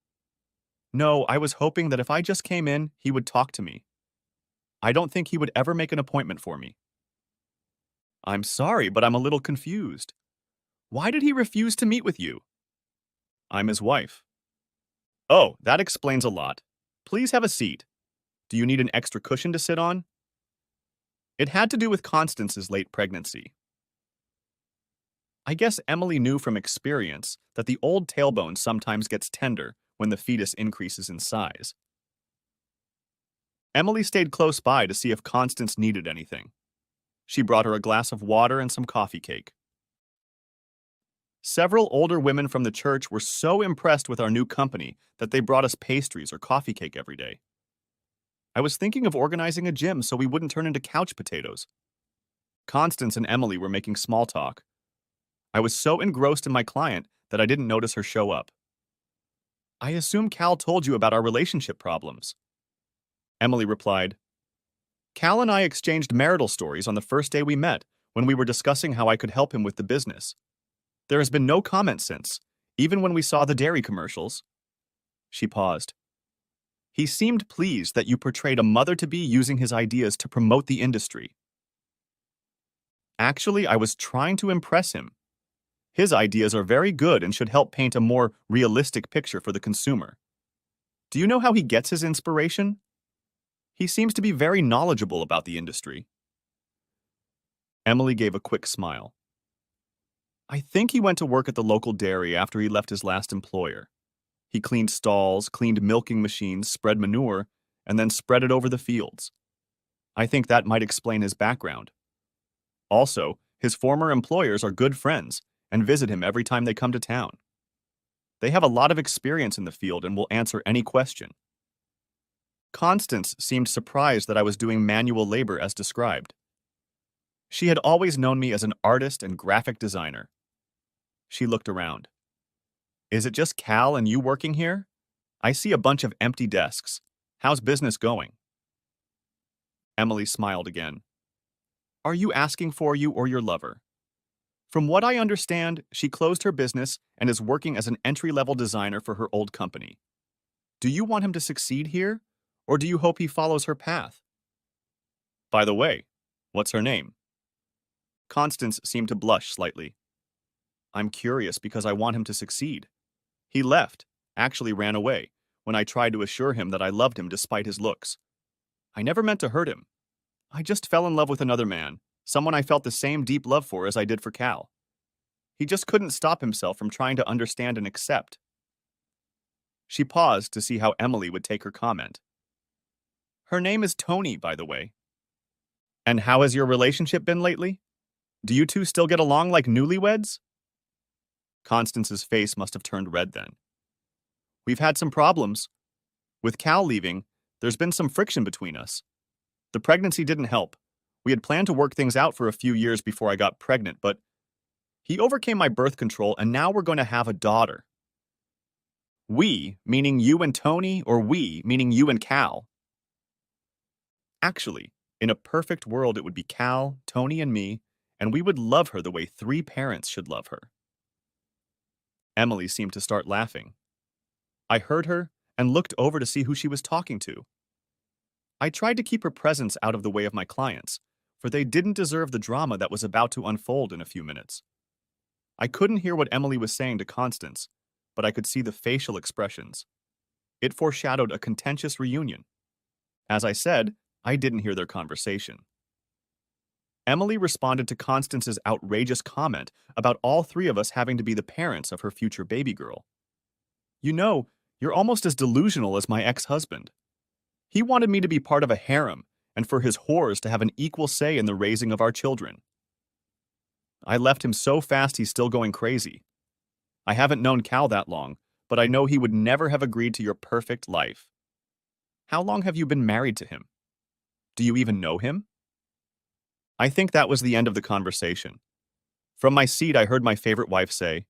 No, I was hoping that if I just came in, he would talk to me. I don't think he would ever make an appointment for me. I'm sorry, but I'm a little confused. Why did he refuse to meet with you? I'm his wife. Oh, that explains a lot. Please have a seat. Do you need an extra cushion to sit on? It had to do with Constance's late pregnancy. I guess Emily knew from experience that the old tailbone sometimes gets tender when the fetus increases in size. Emily stayed close by to see if Constance needed anything. She brought her a glass of water and some coffee cake. Several older women from the church were so impressed with our new company that they brought us pastries or coffee cake every day. I was thinking of organizing a gym so we wouldn't turn into couch potatoes. Constance and Emily were making small talk. I was so engrossed in my client that I didn't notice her show up. I assume Cal told you about our relationship problems. Emily replied, Cal and I exchanged marital stories on the first day we met when we were discussing how I could help him with the business. There has been no comment since, even when we saw the dairy commercials. She paused. He seemed pleased that you portrayed a mother-to-be using his ideas to promote the industry. Actually, I was trying to impress him. His ideas are very good and should help paint a more realistic picture for the consumer. Do you know how he gets his inspiration? He seems to be very knowledgeable about the industry. Emily gave a quick smile. I think he went to work at the local dairy after he left his last employer. He cleaned stalls, cleaned milking machines, spread manure, and then spread it over the fields. I think that might explain his background. Also, his former employers are good friends and visit him every time they come to town. They have a lot of experience in the field and will answer any question. Constance seemed surprised that I was doing manual labor as described. She had always known me as an artist and graphic designer. She looked around. Is it just Cal and you working here? I see a bunch of empty desks. How's business going? Emily smiled again. Are you asking for you or your lover? From what I understand, she closed her business and is working as an entry-level designer for her old company. Do you want him to succeed here, or do you hope he follows her path? By the way, what's her name? Constance seemed to blush slightly. I'm curious because I want him to succeed. He left, actually ran away, when I tried to assure him that I loved him despite his looks. I never meant to hurt him. I just fell in love with another man, someone I felt the same deep love for as I did for Cal. He just couldn't stop himself from trying to understand and accept. She paused to see how Emily would take her comment. Her name is Tony, by the way. And how has your relationship been lately? Do you two still get along like newlyweds? Constance's face must have turned red then. We've had some problems. With Cal leaving, there's been some friction between us. The pregnancy didn't help. We had planned to work things out for a few years before I got pregnant, but he overcame my birth control and now we're going to have a daughter. We, meaning you and Tony, or we, meaning you and Cal? Actually, in a perfect world, it would be Cal, Tony, and me, and we would love her the way 3 parents should love her. Emily seemed to start laughing. I heard her and looked over to see who she was talking to. I tried to keep her presence out of the way of my clients, for they didn't deserve the drama that was about to unfold in a few minutes. I couldn't hear what Emily was saying to Constance, but I could see the facial expressions. It foreshadowed a contentious reunion. As I said, I didn't hear their conversation. Emily responded to Constance's outrageous comment about all 3 of us having to be the parents of her future baby girl. You know, you're almost as delusional as my ex-husband. He wanted me to be part of a harem and for his whores to have an equal say in the raising of our children. I left him so fast he's still going crazy. I haven't known Cal that long, but I know he would never have agreed to your perfect life. How long have you been married to him? Do you even know him? I think that was the end of the conversation. From my seat, I heard my favorite wife say,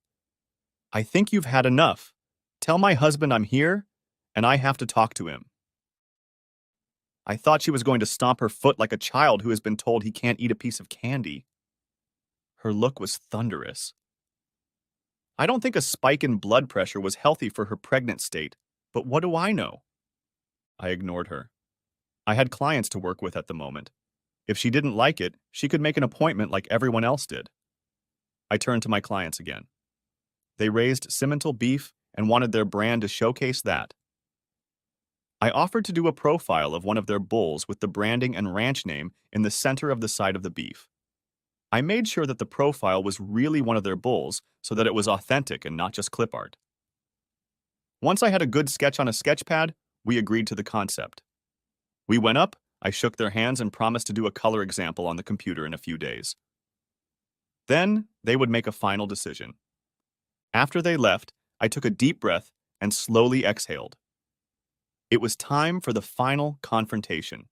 I think you've had enough. Tell my husband I'm here, and I have to talk to him. I thought she was going to stomp her foot like a child who has been told he can't eat a piece of candy. Her look was thunderous. I don't think a spike in blood pressure was healthy for her pregnant state, but what do I know? I ignored her. I had clients to work with at the moment. If she didn't like it, she could make an appointment like everyone else did. I turned to my clients again. They raised Simmental beef and wanted their brand to showcase that. I offered to do a profile of one of their bulls with the branding and ranch name in the center of the side of the beef. I made sure that the profile was really one of their bulls so that it was authentic and not just clip art. Once I had a good sketch on a sketch pad, we agreed to the concept. We went up, I shook their hands and promised to do a color example on the computer in a few days. Then they would make a final decision. After they left, I took a deep breath and slowly exhaled. It was time for the final confrontation.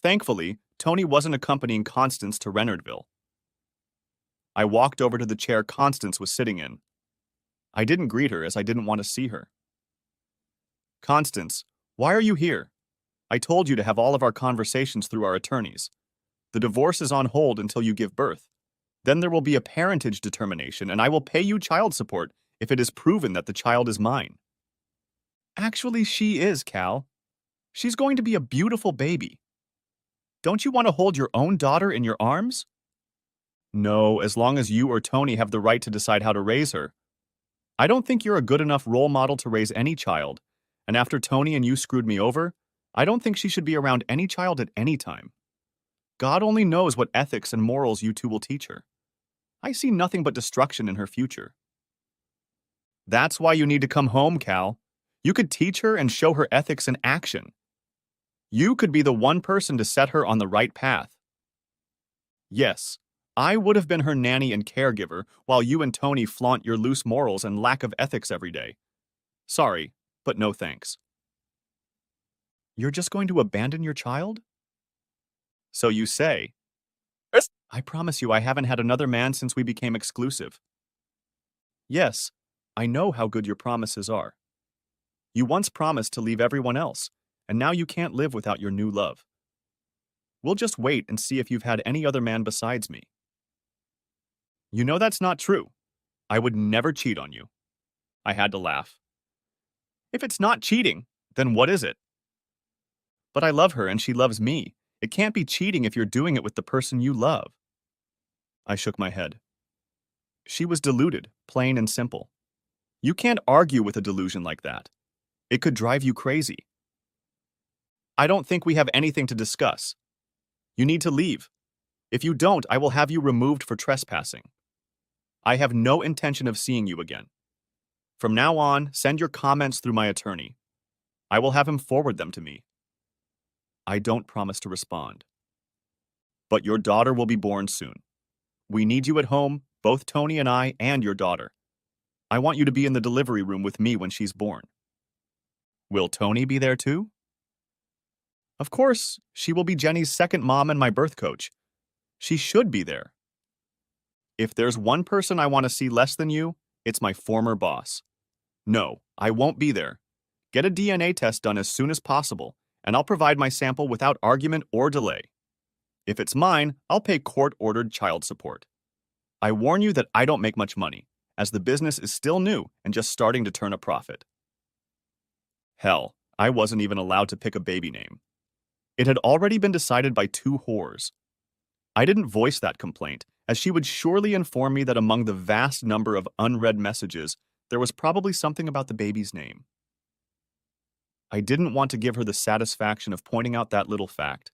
Thankfully, Tony wasn't accompanying Constance to Reynardville. I walked over to the chair Constance was sitting in. I didn't greet her as I didn't want to see her. Constance, why are you here? I told you to have all of our conversations through our attorneys. The divorce is on hold until you give birth. Then there will be a parentage determination, and I will pay you child support if it is proven that the child is mine. Actually, she is, Cal. She's going to be a beautiful baby. Don't you want to hold your own daughter in your arms? No, as long as you or Tony have the right to decide how to raise her. I don't think you're a good enough role model to raise any child, and after Tony and you screwed me over, I don't think she should be around any child at any time. God only knows what ethics and morals you two will teach her. I see nothing but destruction in her future. That's why you need to come home, Cal. You could teach her and show her ethics in action. You could be the one person to set her on the right path. Yes, I would have been her nanny and caregiver while you and Tony flaunt your loose morals and lack of ethics every day. Sorry, but no thanks. You're just going to abandon your child? So you say. I promise you I haven't had another man since we became exclusive. Yes, I know how good your promises are. You once promised to leave everyone else, and now you can't live without your new love. We'll just wait and see if you've had any other man besides me. You know that's not true. I would never cheat on you. I had to laugh. If it's not cheating, then what is it? But I love her and she loves me. It can't be cheating if you're doing it with the person you love. I shook my head. She was deluded, plain and simple. You can't argue with a delusion like that. It could drive you crazy. I don't think we have anything to discuss. You need to leave. If you don't, I will have you removed for trespassing. I have no intention of seeing you again. From now on, send your comments through my attorney. I will have him forward them to me. I don't promise to respond. But your daughter will be born soon. We need you at home, both Tony and I and your daughter. I want you to be in the delivery room with me when she's born. Will Tony be there too? Of course, she will be Jenny's second mom and my birth coach. She should be there. If there's one person I want to see less than you, it's my former boss. No, I won't be there. Get a DNA test done as soon as possible, and I'll provide my sample without argument or delay. If it's mine, I'll pay court-ordered child support. I warn you that I don't make much money, as the business is still new and just starting to turn a profit. Hell, I wasn't even allowed to pick a baby name. It had already been decided by two whores. I didn't voice that complaint, as she would surely inform me that among the vast number of unread messages, there was probably something about the baby's name. I didn't want to give her the satisfaction of pointing out that little fact.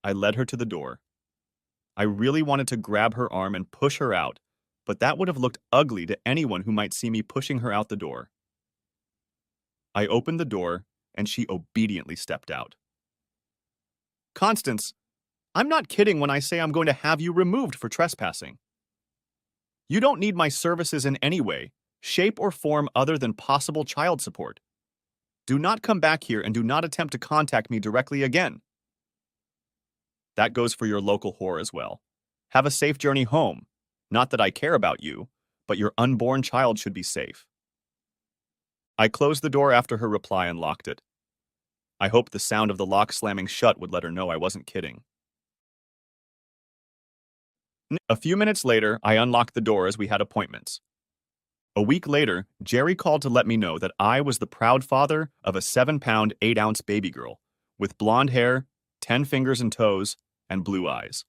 I led her to the door. I really wanted to grab her arm and push her out, but that would have looked ugly to anyone who might see me pushing her out the door. I opened the door, and she obediently stepped out. Constance, I'm not kidding when I say I'm going to have you removed for trespassing. You don't need my services in any way, shape, or form other than possible child support. Do not come back here and do not attempt to contact me directly again. That goes for your local whore as well. Have a safe journey home. Not that I care about you, but your unborn child should be safe. I closed the door after her reply and locked it. I hoped the sound of the lock slamming shut would let her know I wasn't kidding. A few minutes later, I unlocked the door as we had appointments. A week later, Jerry called to let me know that I was the proud father of a 7-pound, 8-ounce baby girl with blonde hair, 10 fingers and toes, and blue eyes.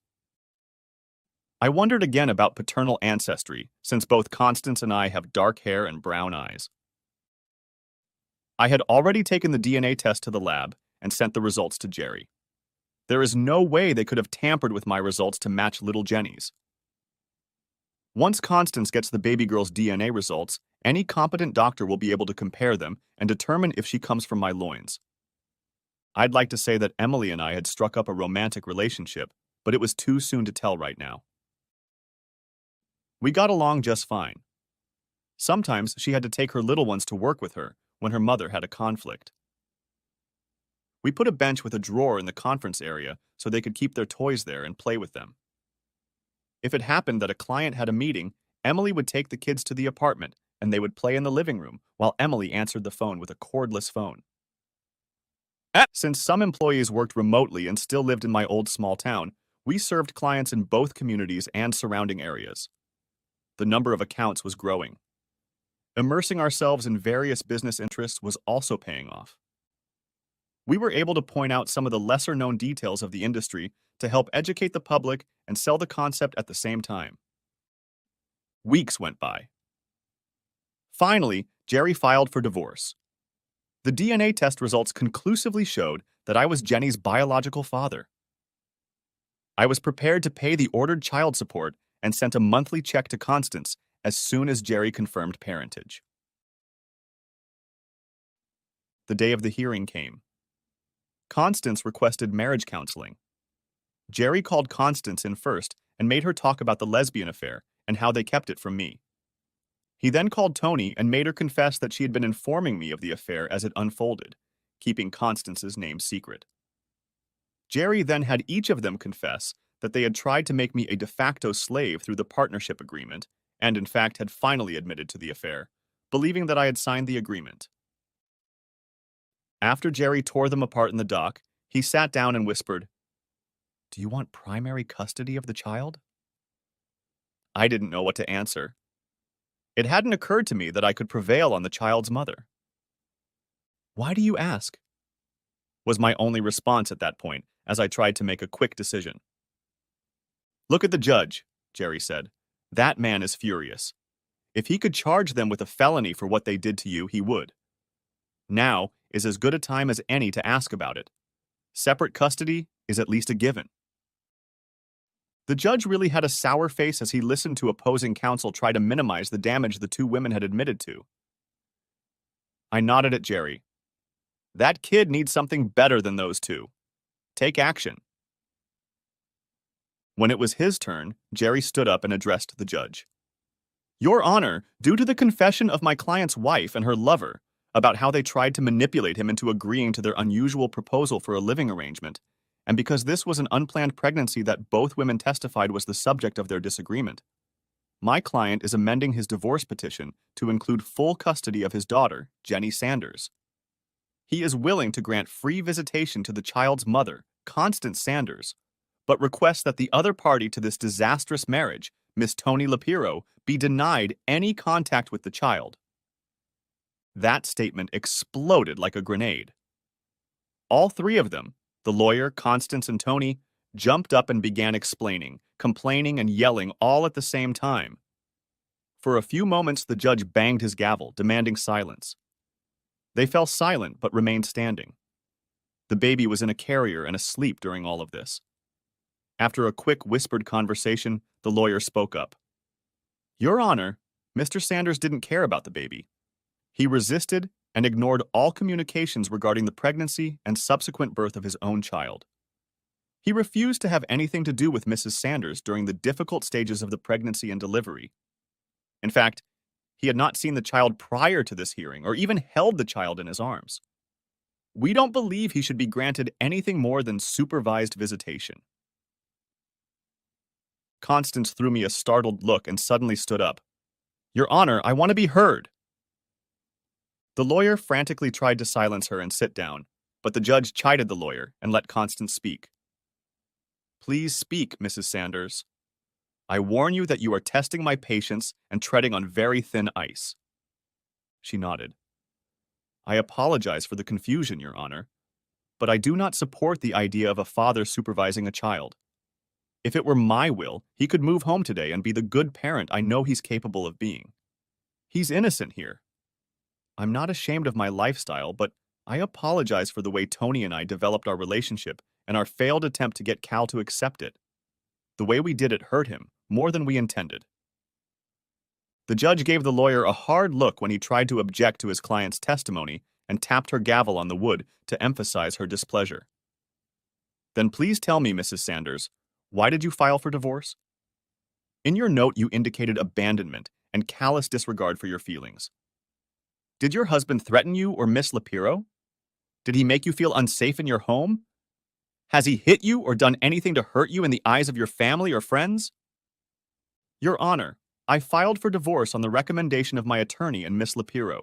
I wondered again about paternal ancestry, since both Constance and I have dark hair and brown eyes. I had already taken the DNA test to the lab and sent the results to Jerry. There is no way they could have tampered with my results to match little Jenny's. Once Constance gets the baby girl's DNA results, any competent doctor will be able to compare them and determine if she comes from my loins. I'd like to say that Emily and I had struck up a romantic relationship, but it was too soon to tell right now. We got along just fine. Sometimes she had to take her little ones to work with her when her mother had a conflict. We put a bench with a drawer in the conference area so they could keep their toys there and play with them. If it happened that a client had a meeting, Emily would take the kids to the apartment and they would play in the living room while Emily answered the phone with a cordless phone. Since some employees worked remotely and still lived in my old small town, we served clients in both communities and surrounding areas. The number of accounts was growing. Immersing ourselves in various business interests was also paying off. We were able to point out some of the lesser-known details of the industry to help educate the public and sell the concept at the same time. Weeks went by. Finally, Jerry filed for divorce. The DNA test results conclusively showed that I was Jenny's biological father. I was prepared to pay the ordered child support and sent a monthly check to Constance as soon as Jerry confirmed parentage. The day of the hearing came. Constance requested marriage counseling. Jerry called Constance in first and made her talk about the lesbian affair and how they kept it from me. He then called Tony and made her confess that she had been informing me of the affair as it unfolded, keeping Constance's name secret. Jerry then had each of them confess that they had tried to make me a de facto slave through the partnership agreement and in fact had finally admitted to the affair, believing that I had signed the agreement. After Jerry tore them apart in the dock, he sat down and whispered, "Do you want primary custody of the child?" I didn't know what to answer. It hadn't occurred to me that I could prevail on the child's mother. Why do you ask? Was my only response at that point as I tried to make a quick decision. Look at the judge, Jerry said. That man is furious. If he could charge them with a felony for what they did to you, he would. Now is as good a time as any to ask about it. Separate custody is at least a given. The judge really had a sour face as he listened to opposing counsel try to minimize the damage the two women had admitted to. I nodded at Jerry. That kid needs something better than those two. Take action. When it was his turn, Jerry stood up and addressed the judge. Your Honor, due to the confession of my client's wife and her lover about how they tried to manipulate him into agreeing to their unusual proposal for a living arrangement, and because this was an unplanned pregnancy that both women testified was the subject of their disagreement, my client is amending his divorce petition to include full custody of his daughter, Jenny Sanders. He is willing to grant free visitation to the child's mother, Constance Sanders, but requests that the other party to this disastrous marriage, Miss Toni Lapiro, be denied any contact with the child. That statement exploded like a grenade. All three of them, the lawyer, Constance, and Toni, jumped up and began explaining, complaining, and yelling all at the same time. For a few moments, the judge banged his gavel, demanding silence. They fell silent but remained standing. The baby was in a carrier and asleep during all of this. After a quick whispered conversation, the lawyer spoke up. Your Honor, Mr. Sanders didn't care about the baby. He resisted and ignored all communications regarding the pregnancy and subsequent birth of his own child. He refused to have anything to do with Mrs. Sanders during the difficult stages of the pregnancy and delivery. In fact, he had not seen the child prior to this hearing or even held the child in his arms. We don't believe he should be granted anything more than supervised visitation. Constance threw me a startled look and suddenly stood up. Your Honor, I want to be heard. The lawyer frantically tried to silence her and sit down, but the judge chided the lawyer and let Constance speak. Please speak, Mrs. Sanders. I warn you that you are testing my patience and treading on very thin ice. She nodded. I apologize for the confusion, Your Honor, but I do not support the idea of a father supervising a child. If it were my will, he could move home today and be the good parent I know he's capable of being. He's innocent here. I'm not ashamed of my lifestyle, but I apologize for the way Toni and I developed our relationship and our failed attempt to get Cal to accept it. The way we did it hurt him more than we intended. The judge gave the lawyer a hard look when he tried to object to his client's testimony and tapped her gavel on the wood to emphasize her displeasure. Then please tell me, Mrs. Sanders, why did you file for divorce? In your note, you indicated abandonment and callous disregard for your feelings. Did your husband threaten you or Miss Lapiro? Did he make you feel unsafe in your home? Has he hit you or done anything to hurt you in the eyes of your family or friends? Your Honor, I filed for divorce on the recommendation of my attorney and Miss Lapiro.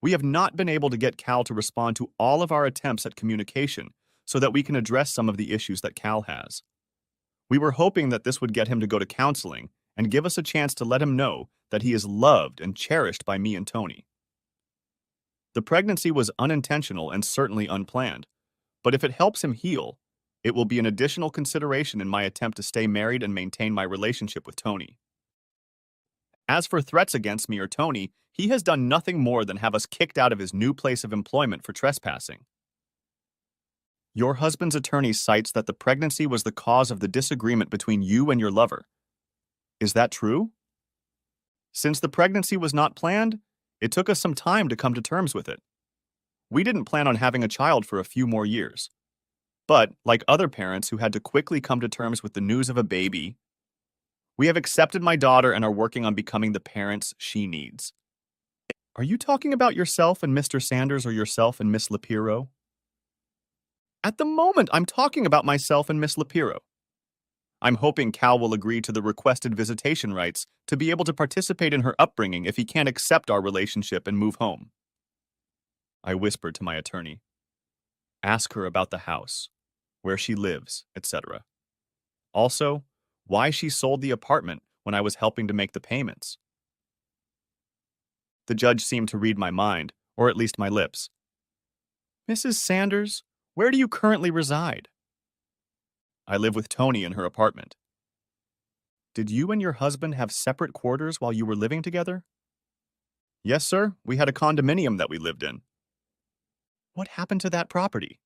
We have not been able to get Cal to respond to all of our attempts at communication so that we can address some of the issues that Cal has. We were hoping that this would get him to go to counseling and give us a chance to let him know that he is loved and cherished by me and Toni. The pregnancy was unintentional and certainly unplanned, but if it helps him heal, it will be an additional consideration in my attempt to stay married and maintain my relationship with Toni. As for threats against me or Toni, he has done nothing more than have us kicked out of his new place of employment for trespassing. Your husband's attorney cites that the pregnancy was the cause of the disagreement between you and your lover. Is that true? Since the pregnancy was not planned, it took us some time to come to terms with it. We didn't plan on having a child for a few more years. But, like other parents who had to quickly come to terms with the news of a baby, we have accepted my daughter and are working on becoming the parents she needs. Are you talking about yourself and Mr. Sanders or yourself and Miss Lapiro? At the moment, I'm talking about myself and Miss Lapiro. I'm hoping Cal will agree to the requested visitation rights to be able to participate in her upbringing if he can't accept our relationship and move home. I whispered to my attorney. Ask her about the house, where she lives, etc. Also, why she sold the apartment when I was helping to make the payments. The judge seemed to read my mind, or at least my lips. Mrs. Sanders, where do you currently reside? I live with Tony in her apartment. Did you and your husband have separate quarters while you were living together? Yes, sir. We had a condominium that we lived in. What happened to that property?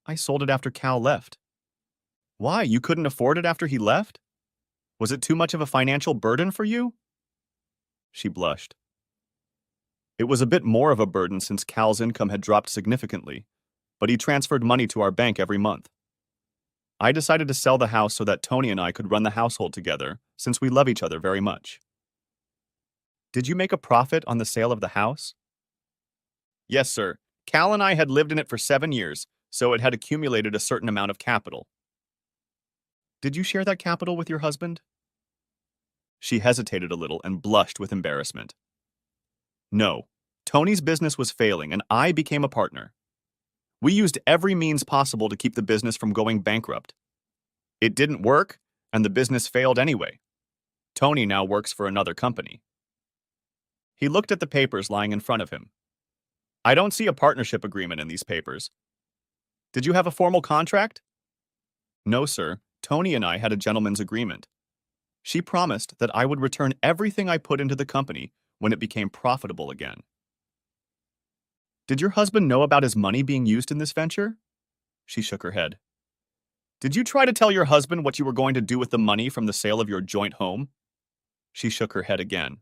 I sold it after Cal left. Why? You couldn't afford it after he left? Was it too much of a financial burden for you? She blushed. It was a bit more of a burden since Cal's income had dropped significantly, but he transferred money to our bank every month. I decided to sell the house so that Tony and I could run the household together, since we love each other very much. Did you make a profit on the sale of the house? Yes, sir. Cal and I had lived in it for 7 years, so it had accumulated a certain amount of capital. Did you share that capital with your husband? She hesitated a little and blushed with embarrassment. No. Tony's business was failing, and I became a partner. We used every means possible to keep the business from going bankrupt. It didn't work, and the business failed anyway. Tony now works for another company. He looked at the papers lying in front of him. I don't see a partnership agreement in these papers. Did you have a formal contract? No, sir. Tony and I had a gentleman's agreement. She promised that I would return everything I put into the company when it became profitable again. Did your husband know about his money being used in this venture? She shook her head. Did you try to tell your husband what you were going to do with the money from the sale of your joint home? She shook her head again.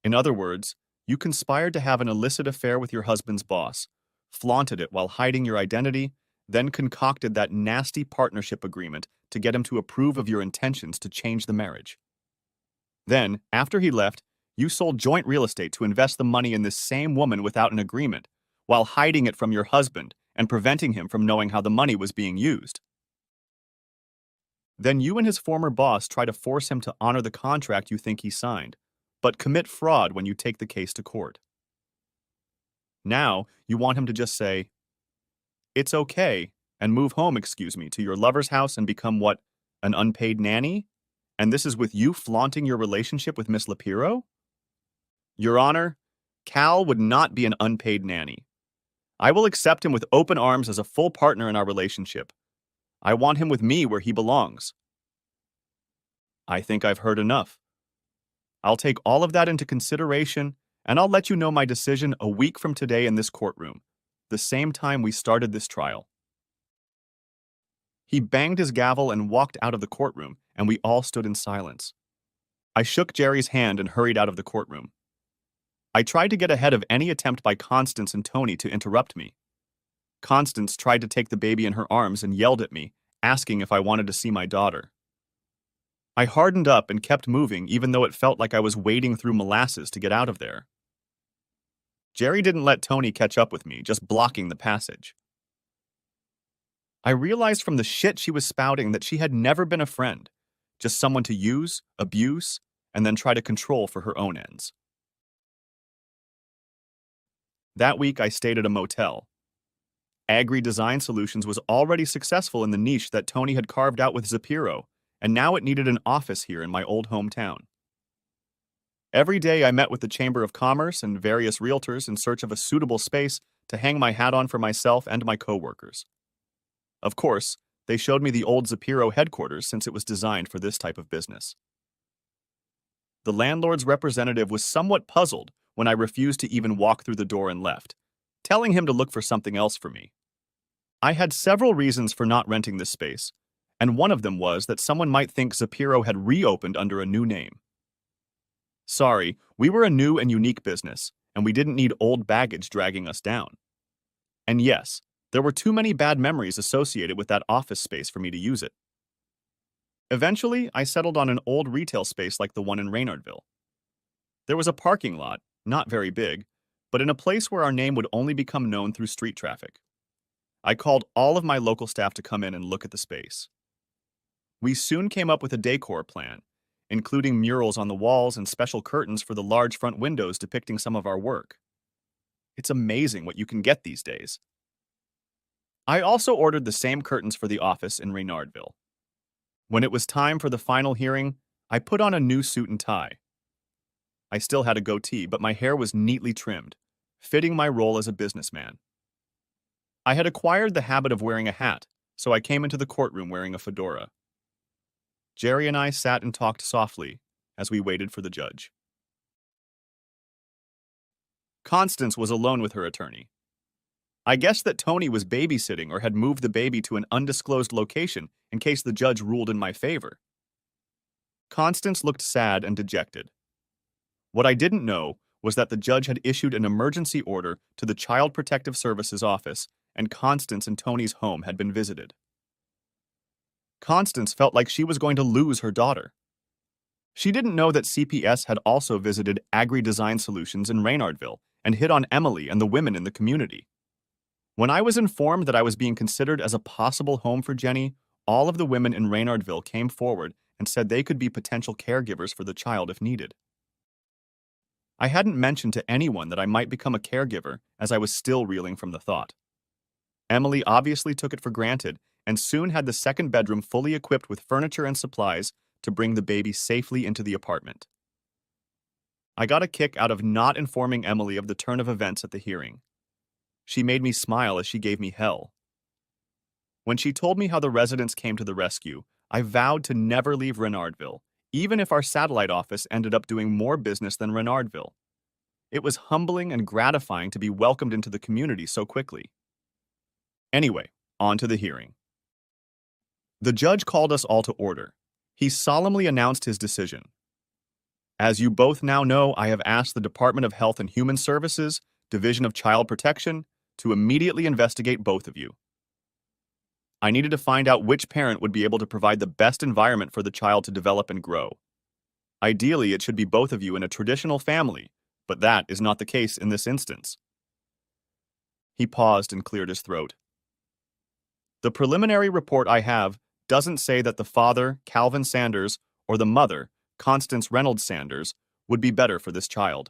In other words, you conspired to have an illicit affair with your husband's boss, flaunted it while hiding your identity, then concocted that nasty partnership agreement to get him to approve of your intentions to change the marriage. Then, after he left, you sold joint real estate to invest the money in this same woman without an agreement, while hiding it from your husband and preventing him from knowing how the money was being used. Then you and his former boss try to force him to honor the contract you think he signed, but commit fraud when you take the case to court. Now, you want him to just say, "It's okay," and move home, to your lover's house and become what? An unpaid nanny? And this is with you flaunting your relationship with Miss Lapiro? Your Honor, Cal would not be an unpaid nanny. I will accept him with open arms as a full partner in our relationship. I want him with me where he belongs. I think I've heard enough. I'll take all of that into consideration, and I'll let you know my decision a week from today in this courtroom, the same time we started this trial. He banged his gavel and walked out of the courtroom, and we all stood in silence. I shook Jerry's hand and hurried out of the courtroom. I tried to get ahead of any attempt by Constance and Tony to interrupt me. Constance tried to take the baby in her arms and yelled at me, asking if I wanted to see my daughter. I hardened up and kept moving even though it felt like I was wading through molasses to get out of there. Jerry didn't let Tony catch up with me, just blocking the passage. I realized from the shit she was spouting that she had never been a friend, just someone to use, abuse, and then try to control for her own ends. That week, I stayed at a motel. Agri Design Solutions was already successful in the niche that Tony had carved out with Zapiro, and now it needed an office here in my old hometown. Every day, I met with the Chamber of Commerce and various realtors in search of a suitable space to hang my hat on for myself and my coworkers. Of course, they showed me the old Zapiro headquarters since it was designed for this type of business. The landlord's representative was somewhat puzzled when I refused to even walk through the door and left, telling him to look for something else for me. I had several reasons for not renting this space, and one of them was that someone might think Zapiro had reopened under a new name. Sorry, we were a new and unique business, and we didn't need old baggage dragging us down. And yes, there were too many bad memories associated with that office space for me to use it. Eventually, I settled on an old retail space like the one in Reynardville. There was a parking lot, not very big, but in a place where our name would only become known through street traffic. I called all of my local staff to come in and look at the space. We soon came up with a decor plan, including murals on the walls and special curtains for the large front windows depicting some of our work. It's amazing what you can get these days. I also ordered the same curtains for the office in Reynardville. When it was time for the final hearing, I put on a new suit and tie. I still had a goatee, but my hair was neatly trimmed, fitting my role as a businessman. I had acquired the habit of wearing a hat, so I came into the courtroom wearing a fedora. Jerry and I sat and talked softly as we waited for the judge. Constance was alone with her attorney. I guessed that Tony was babysitting or had moved the baby to an undisclosed location in case the judge ruled in my favor. Constance looked sad and dejected. What I didn't know was that the judge had issued an emergency order to the Child Protective Services office, and Constance and Tony's home had been visited. Constance felt like she was going to lose her daughter. She didn't know that CPS had also visited Agri Design Solutions in Reynardville and hit on Emily and the women in the community. When I was informed that I was being considered as a possible home for Jenny, all of the women in Reynardville came forward and said they could be potential caregivers for the child if needed. I hadn't mentioned to anyone that I might become a caregiver, as I was still reeling from the thought. Emily obviously took it for granted and soon had the second bedroom fully equipped with furniture and supplies to bring the baby safely into the apartment. I got a kick out of not informing Emily of the turn of events at the hearing. She made me smile as she gave me hell. When she told me how the residents came to the rescue, I vowed to never leave Renardville, even if our satellite office ended up doing more business than Renardville. It was humbling and gratifying to be welcomed into the community so quickly. Anyway, on to the hearing. The judge called us all to order. He solemnly announced his decision. As you both now know, I have asked the Department of Health and Human Services, Division of Child Protection, to immediately investigate both of you. I needed to find out which parent would be able to provide the best environment for the child to develop and grow. Ideally, it should be both of you in a traditional family, but that is not the case in this instance. He paused and cleared his throat. The preliminary report I have doesn't say that the father, Calvin Sanders, or the mother, Constance Reynolds Sanders, would be better for this child.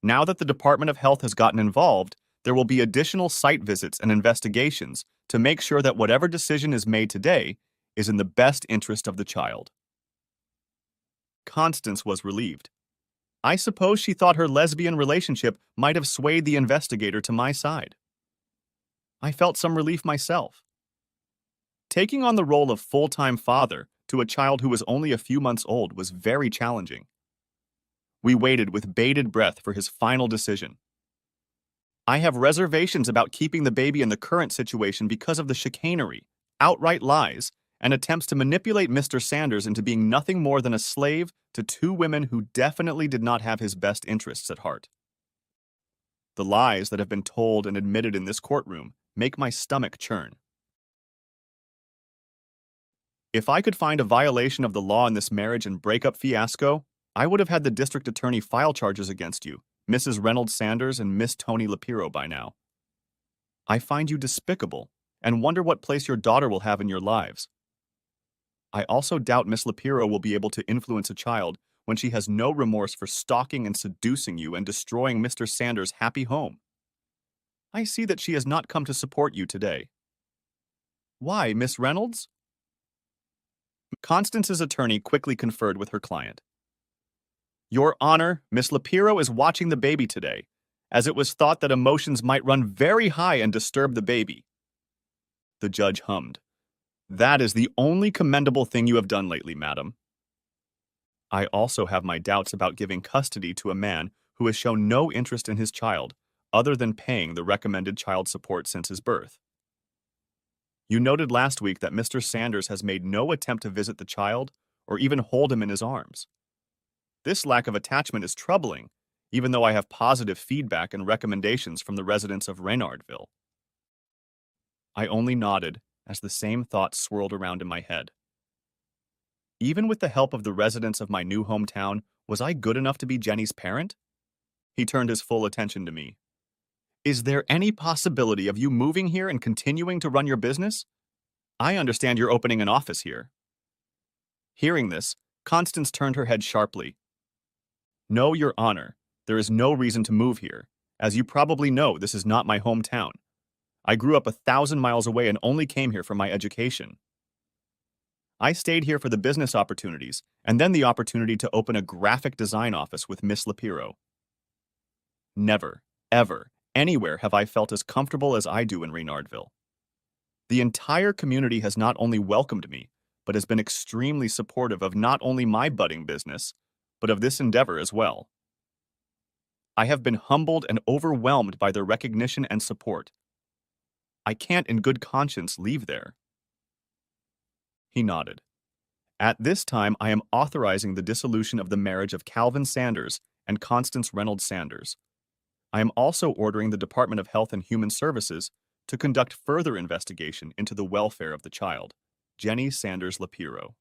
Now that the Department of Health has gotten involved, there will be additional site visits and investigations to make sure that whatever decision is made today is in the best interest of the child. Constance was relieved. I suppose she thought her lesbian relationship might have swayed the investigator to my side. I felt some relief myself. Taking on the role of full-time father to a child who was only a few months old was very challenging. We waited with bated breath for his final decision. I have reservations about keeping the baby in the current situation because of the chicanery, outright lies, and attempts to manipulate Mr. Sanders into being nothing more than a slave to two women who definitely did not have his best interests at heart. The lies that have been told and admitted in this courtroom make my stomach churn. If I could find a violation of the law in this marriage and breakup fiasco, I would have had the district attorney file charges against you, Mrs. Reynolds Sanders and Miss Tony Lapiro by now. I find you despicable and wonder what place your daughter will have in your lives. I also doubt Miss Lapiro will be able to influence a child when she has no remorse for stalking and seducing you and destroying Mr. Sanders' happy home. I see that she has not come to support you today. Why, Miss Reynolds? Constance's attorney quickly conferred with her client. Your Honor, Miss Lapiro is watching the baby today, as it was thought that emotions might run very high and disturb the baby. The judge hummed. That is the only commendable thing you have done lately, madam. I also have my doubts about giving custody to a man who has shown no interest in his child, other than paying the recommended child support since his birth. You noted last week that Mr. Sanders has made no attempt to visit the child or even hold him in his arms. This lack of attachment is troubling, even though I have positive feedback and recommendations from the residents of Reynardville. I only nodded as the same thoughts swirled around in my head. Even with the help of the residents of my new hometown, was I good enough to be Jenny's parent? He turned his full attention to me. Is there any possibility of you moving here and continuing to run your business? I understand you're opening an office here. Hearing this, Constance turned her head sharply. No, Your Honor, there is no reason to move here. As you probably know, this is not my hometown. I grew up 1,000 miles away and only came here for my education. I stayed here for the business opportunities, and then the opportunity to open a graphic design office with Miss Lapiro. Never, ever, anywhere have I felt as comfortable as I do in Reynardville. The entire community has not only welcomed me, but has been extremely supportive of not only my budding business, but of this endeavor as well. I have been humbled and overwhelmed by their recognition and support. I can't in good conscience leave there. He nodded. At this time, I am authorizing the dissolution of the marriage of Calvin Sanders and Constance Reynolds Sanders. I am also ordering the Department of Health and Human Services to conduct further investigation into the welfare of the child, Jenny Sanders Lapiro.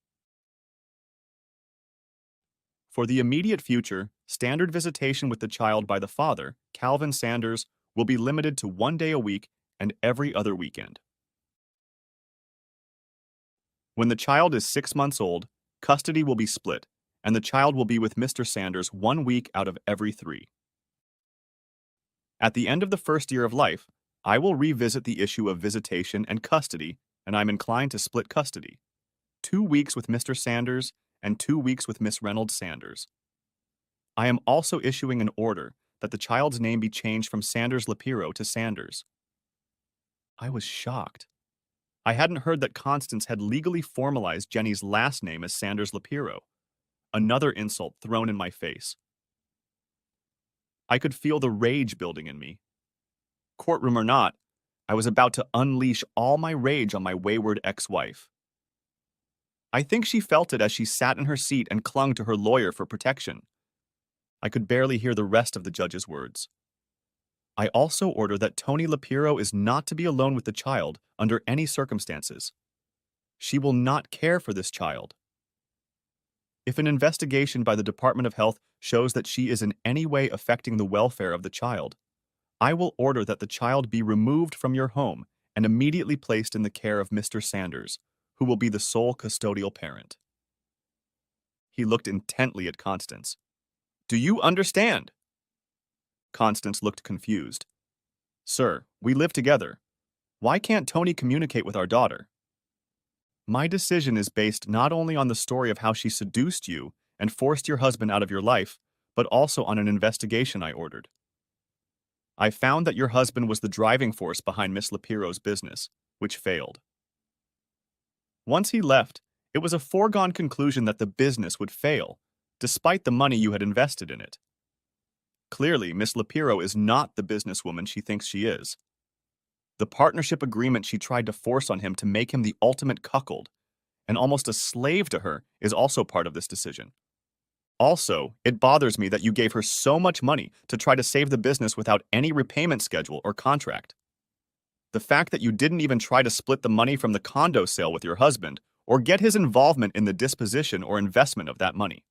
For the immediate future, standard visitation with the child by the father, Calvin Sanders, will be limited to 1 day a week and every other weekend. When the child is 6 months old, custody will be split, and the child will be with Mr. Sanders 1 week out of every 3. At the end of the first year of life, I will revisit the issue of visitation and custody, and I'm inclined to split custody. 2 weeks with Mr. Sanders and 2 weeks with Miss Reynolds Sanders. I am also issuing an order that the child's name be changed from Sanders Lapiro to Sanders. I was shocked. I hadn't heard that Constance had legally formalized Jenny's last name as Sanders Lapiro. Another insult thrown in my face. I could feel the rage building in me. Courtroom or not, I was about to unleash all my rage on my wayward ex-wife. I think she felt it as she sat in her seat and clung to her lawyer for protection. I could barely hear the rest of the judge's words. I also order that Tony Lapiro is not to be alone with the child under any circumstances. She will not care for this child. If an investigation by the Department of Health shows that she is in any way affecting the welfare of the child, I will order that the child be removed from your home and immediately placed in the care of Mr. Sanders, who will be the sole custodial parent. He looked intently at Constance. Do you understand? Constance looked confused. Sir, we live together. Why can't Tony communicate with our daughter? My decision is based not only on the story of how she seduced you and forced your husband out of your life, but also on an investigation I ordered. I found that your husband was the driving force behind Miss Lapiro's business, which failed. Once he left, it was a foregone conclusion that the business would fail, despite the money you had invested in it. Clearly, Miss Lapiro is not the businesswoman she thinks she is. The partnership agreement she tried to force on him to make him the ultimate cuckold, and almost a slave to her, is also part of this decision. Also, it bothers me that you gave her so much money to try to save the business without any repayment schedule or contract. The fact that you didn't even try to split the money from the condo sale with your husband or get his involvement in the disposition or investment of that money.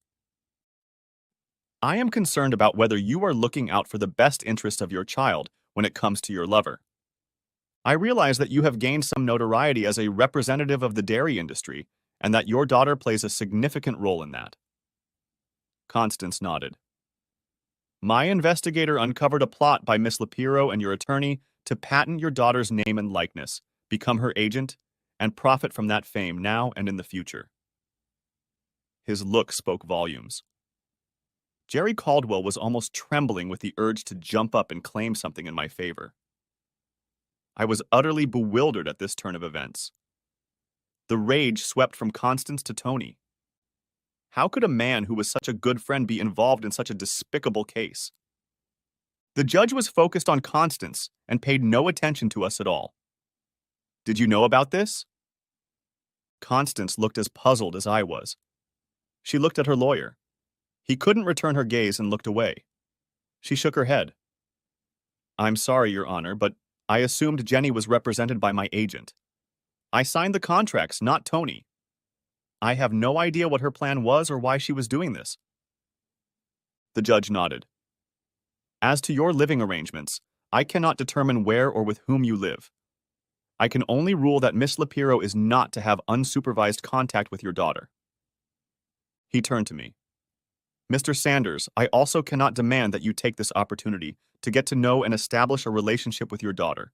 I am concerned about whether you are looking out for the best interest of your child when it comes to your lover. I realize that you have gained some notoriety as a representative of the dairy industry and that your daughter plays a significant role in that. Constance nodded. My investigator uncovered a plot by Miss Lapiro and your attorney to patent your daughter's name and likeness, become her agent, and profit from that fame now and in the future. His look spoke volumes. Jerry Caldwell was almost trembling with the urge to jump up and claim something in my favor. I was utterly bewildered at this turn of events. The rage swept from Constance to Tony. How could a man who was such a good friend be involved in such a despicable case? The judge was focused on Constance and paid no attention to us at all. Did you know about this? Constance looked as puzzled as I was. She looked at her lawyer. He couldn't return her gaze and looked away. She shook her head. I'm sorry, Your Honor, but I assumed Jenny was represented by my agent. I signed the contracts, not Tony. I have no idea what her plan was or why she was doing this. The judge nodded. As to your living arrangements, I cannot determine where or with whom you live. I can only rule that Miss Lapiro is not to have unsupervised contact with your daughter. He turned to me. Mr. Sanders, I also cannot demand that you take this opportunity to get to know and establish a relationship with your daughter,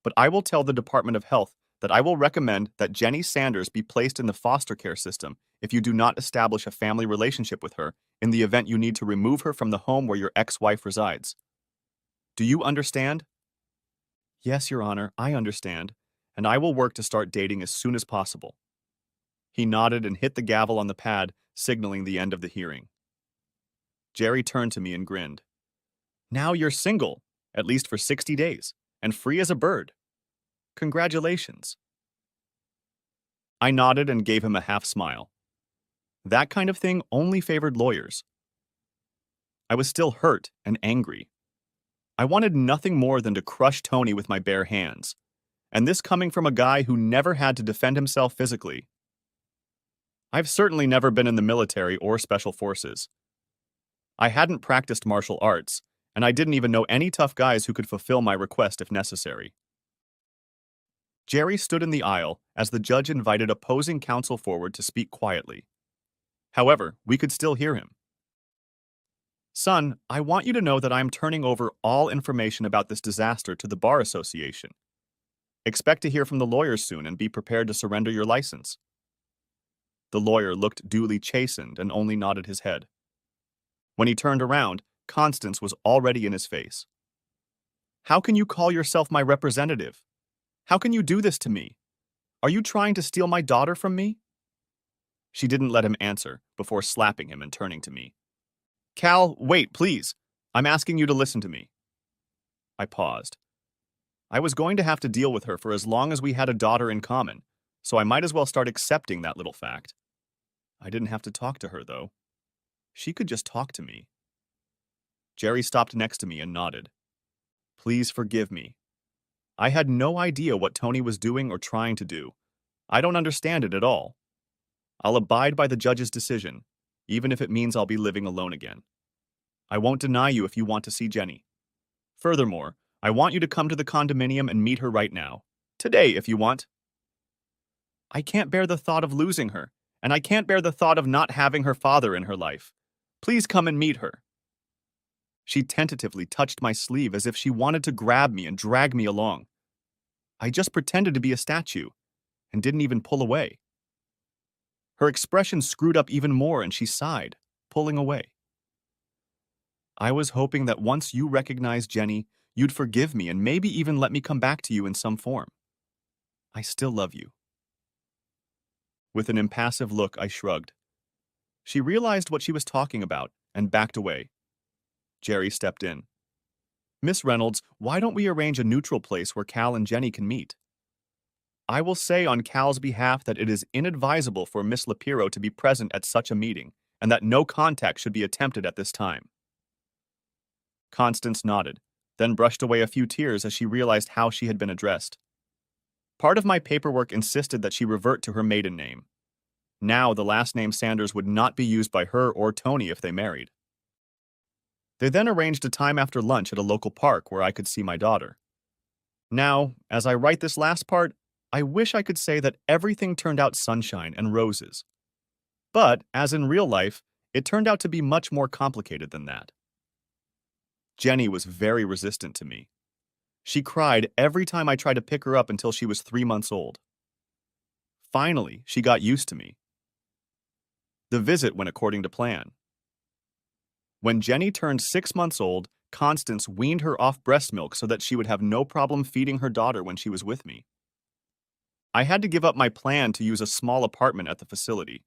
but I will tell the Department of Health that I will recommend that Jenny Sanders be placed in the foster care system if you do not establish a family relationship with her in the event you need to remove her from the home where your ex-wife resides. Do you understand? Yes, Your Honor, I understand, and I will work to start dating as soon as possible. He nodded and hit the gavel on the pad, signaling the end of the hearing. Jerry turned to me and grinned. Now you're single, at least for 60 days, and free as a bird. Congratulations. I nodded and gave him a half smile. That kind of thing only favored lawyers. I was still hurt and angry. I wanted nothing more than to crush Tony with my bare hands, and this coming from a guy who never had to defend himself physically. I've certainly never been in the military or special forces. I hadn't practiced martial arts, and I didn't even know any tough guys who could fulfill my request if necessary. Jerry stood in the aisle as the judge invited opposing counsel forward to speak quietly. However, we could still hear him. Son, I want you to know that I am turning over all information about this disaster to the Bar Association. Expect to hear from the lawyers soon and be prepared to surrender your license. The lawyer looked duly chastened and only nodded his head. When he turned around, Constance was already in his face. How can you call yourself my representative? How can you do this to me? Are you trying to steal my daughter from me? She didn't let him answer before slapping him and turning to me. Cal, wait, please. I'm asking you to listen to me. I paused. I was going to have to deal with her for as long as we had a daughter in common, so I might as well start accepting that little fact. I didn't have to talk to her, though. She could just talk to me. Jerry stopped next to me and nodded. Please forgive me. I had no idea what Tony was doing or trying to do. I don't understand it at all. I'll abide by the judge's decision, even if it means I'll be living alone again. I won't deny you if you want to see Jenny. Furthermore, I want you to come to the condominium and meet her right now. Today, if you want. I can't bear the thought of losing her, and I can't bear the thought of not having her father in her life. Please come and meet her. She tentatively touched my sleeve as if she wanted to grab me and drag me along. I just pretended to be a statue and didn't even pull away. Her expression screwed up even more and she sighed, pulling away. I was hoping that once you recognized Jenny, you'd forgive me and maybe even let me come back to you in some form. I still love you. With an impassive look, I shrugged. She realized what she was talking about and backed away. Jerry stepped in. Miss Reynolds, why don't we arrange a neutral place where Cal and Jenny can meet? I will say on Cal's behalf that it is inadvisable for Miss Lapiro to be present at such a meeting, and that no contact should be attempted at this time. Constance nodded, then brushed away a few tears as she realized how she had been addressed. Part of my paperwork insisted that she revert to her maiden name. Now the last name Sanders would not be used by her or Tony if they married. They then arranged a time after lunch at a local park where I could see my daughter. Now, as I write this last part, I wish I could say that everything turned out sunshine and roses. But, as in real life, it turned out to be much more complicated than that. Jenny was very resistant to me. She cried every time I tried to pick her up until she was 3 months old. Finally, she got used to me. The visit went according to plan. When Jenny turned 6 months old, Constance weaned her off breast milk so that she would have no problem feeding her daughter when she was with me. I had to give up my plan to use a small apartment at the facility.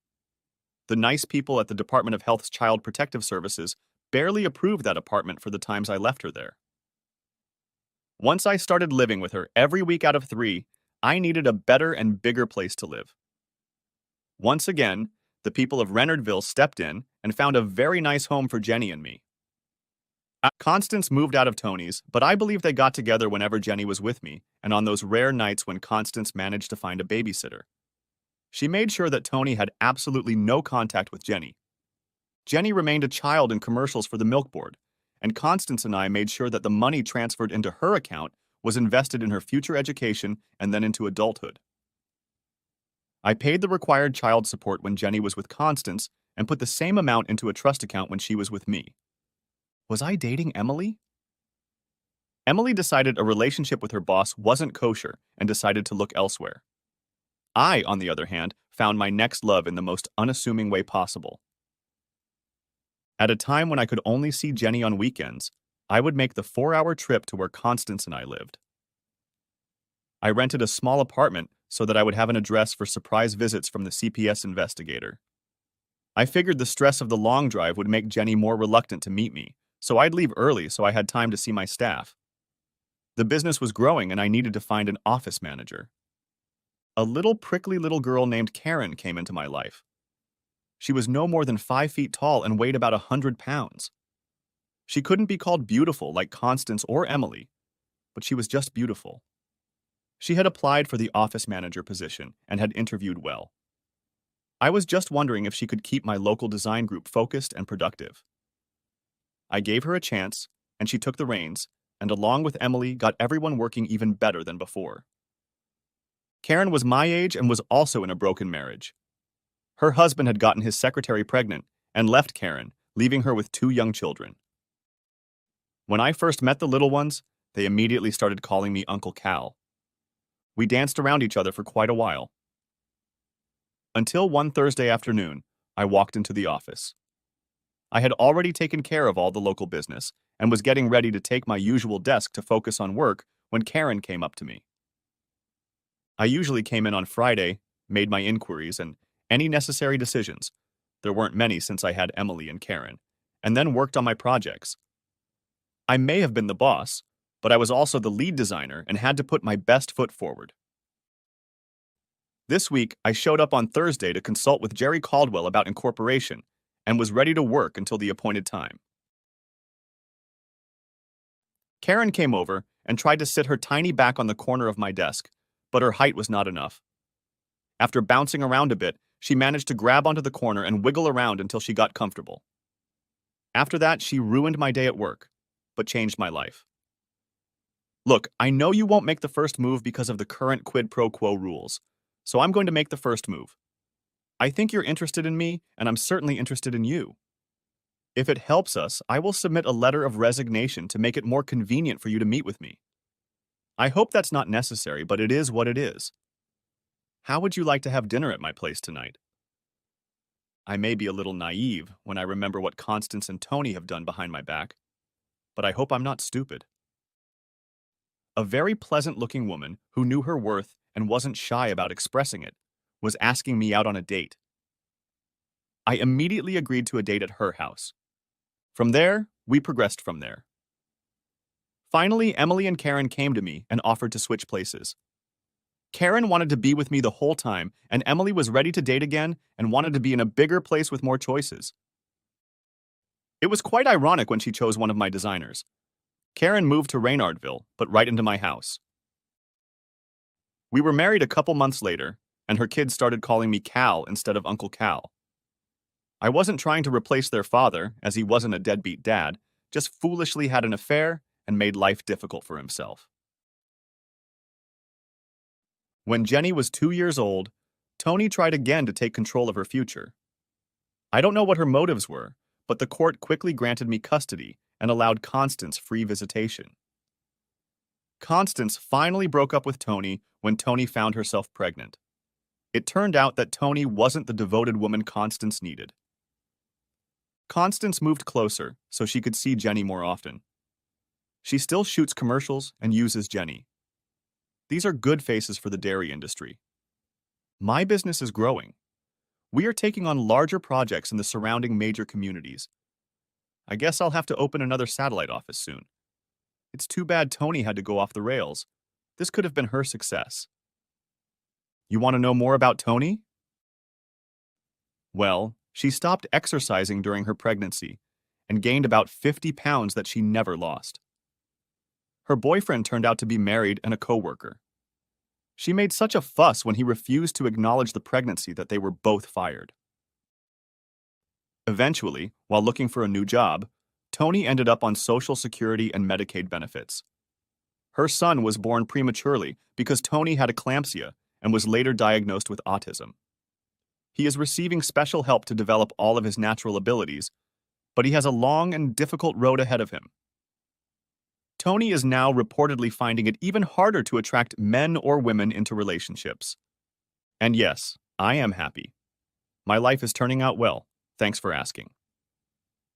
The nice people at the Department of Health's Child Protective Services barely approved that apartment for the times I left her there. Once I started living with her every week out of 3, I needed a better and bigger place to live. Once again, the people of Reynardville stepped in and found a very nice home for Jenny and me. Constance moved out of Tony's, but I believe they got together whenever Jenny was with me and on those rare nights when Constance managed to find a babysitter. She made sure that Tony had absolutely no contact with Jenny. Jenny remained a child in commercials for the milk board, and Constance and I made sure that the money transferred into her account was invested in her future education and then into adulthood. I paid the required child support when Jenny was with Constance and put the same amount into a trust account when she was with me. Was I dating Emily? Emily decided a relationship with her boss wasn't kosher and decided to look elsewhere. I, on the other hand, found my next love in the most unassuming way possible. At a time when I could only see Jenny on weekends, I would make the 4-hour trip to where Constance and I lived. I rented a small apartment so that I would have an address for surprise visits from the CPS investigator. I figured the stress of the long drive would make Jenny more reluctant to meet me, so I'd leave early so I had time to see my staff. The business was growing and I needed to find an office manager. A little prickly little girl named Karen came into my life. She was no more than 5 feet tall and weighed about 100 pounds. She couldn't be called beautiful like Constance or Emily, but she was just beautiful. She had applied for the office manager position and had interviewed well. I was just wondering if she could keep my local design group focused and productive. I gave her a chance, and she took the reins, and along with Emily, got everyone working even better than before. Karen was my age and was also in a broken marriage. Her husband had gotten his secretary pregnant and left Karen, leaving her with 2 young children. When I first met the little ones, they immediately started calling me Uncle Cal. We danced around each other for quite a while. Until one Thursday afternoon, I walked into the office. I had already taken care of all the local business and was getting ready to take my usual desk to focus on work when Karen came up to me. I usually came in on Friday, made my inquiries and any necessary decisions. There weren't many since I had Emily and Karen, and then worked on my projects. I may have been the boss, but I was also the lead designer and had to put my best foot forward. This week, I showed up on Thursday to consult with Jerry Caldwell about incorporation and was ready to work until the appointed time. Karen came over and tried to sit her tiny back on the corner of my desk, but her height was not enough. After bouncing around a bit, she managed to grab onto the corner and wiggle around until she got comfortable. After that, she ruined my day at work, but changed my life. Look, I know you won't make the first move because of the current quid pro quo rules, so I'm going to make the first move. I think you're interested in me, and I'm certainly interested in you. If it helps us, I will submit a letter of resignation to make it more convenient for you to meet with me. I hope that's not necessary, but it is what it is. How would you like to have dinner at my place tonight? I may be a little naive when I remember what Constance and Tony have done behind my back, but I hope I'm not stupid. A very pleasant-looking woman who knew her worth and wasn't shy about expressing it was asking me out on a date. I immediately agreed to a date at her house. From there, we progressed from there. Finally, Emily and Karen came to me and offered to switch places. Karen wanted to be with me the whole time, and Emily was ready to date again and wanted to be in a bigger place with more choices. It was quite ironic when she chose one of my designers. Karen moved to Reynardville, but right into my house. We were married a couple months later, and her kids started calling me Cal instead of Uncle Cal. I wasn't trying to replace their father, as he wasn't a deadbeat dad, just foolishly had an affair and made life difficult for himself. When Jenny was 2 years old, Tony tried again to take control of her future. I don't know what her motives were, but the court quickly granted me custody and allowed Constance free visitation. Constance finally broke up with Tony when Tony found herself pregnant. It turned out that Tony wasn't the devoted woman Constance needed. Constance moved closer so she could see Jenny more often. She still shoots commercials and uses Jenny. These are good faces for the dairy industry. My business is growing. We are taking on larger projects in the surrounding major communities. I guess I'll have to open another satellite office soon. It's too bad Tony had to go off the rails. This could have been her success. You want to know more about Tony? Well, she stopped exercising during her pregnancy and gained about 50 pounds that she never lost. Her boyfriend turned out to be married and a coworker. She made such a fuss when he refused to acknowledge the pregnancy that they were both fired. Eventually, while looking for a new job, Tony ended up on Social Security and Medicaid benefits. Her son was born prematurely because Tony had eclampsia and was later diagnosed with autism. He is receiving special help to develop all of his natural abilities, but he has a long and difficult road ahead of him. Tony is now reportedly finding it even harder to attract men or women into relationships. And yes, I am happy. My life is turning out well. Thanks for asking.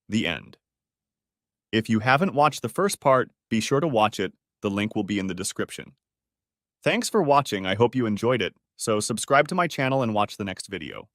The end. If you haven't watched the first part, be sure to watch it. The link will be in the description. Thanks for watching. I hope you enjoyed it. So subscribe to my channel and watch the next video.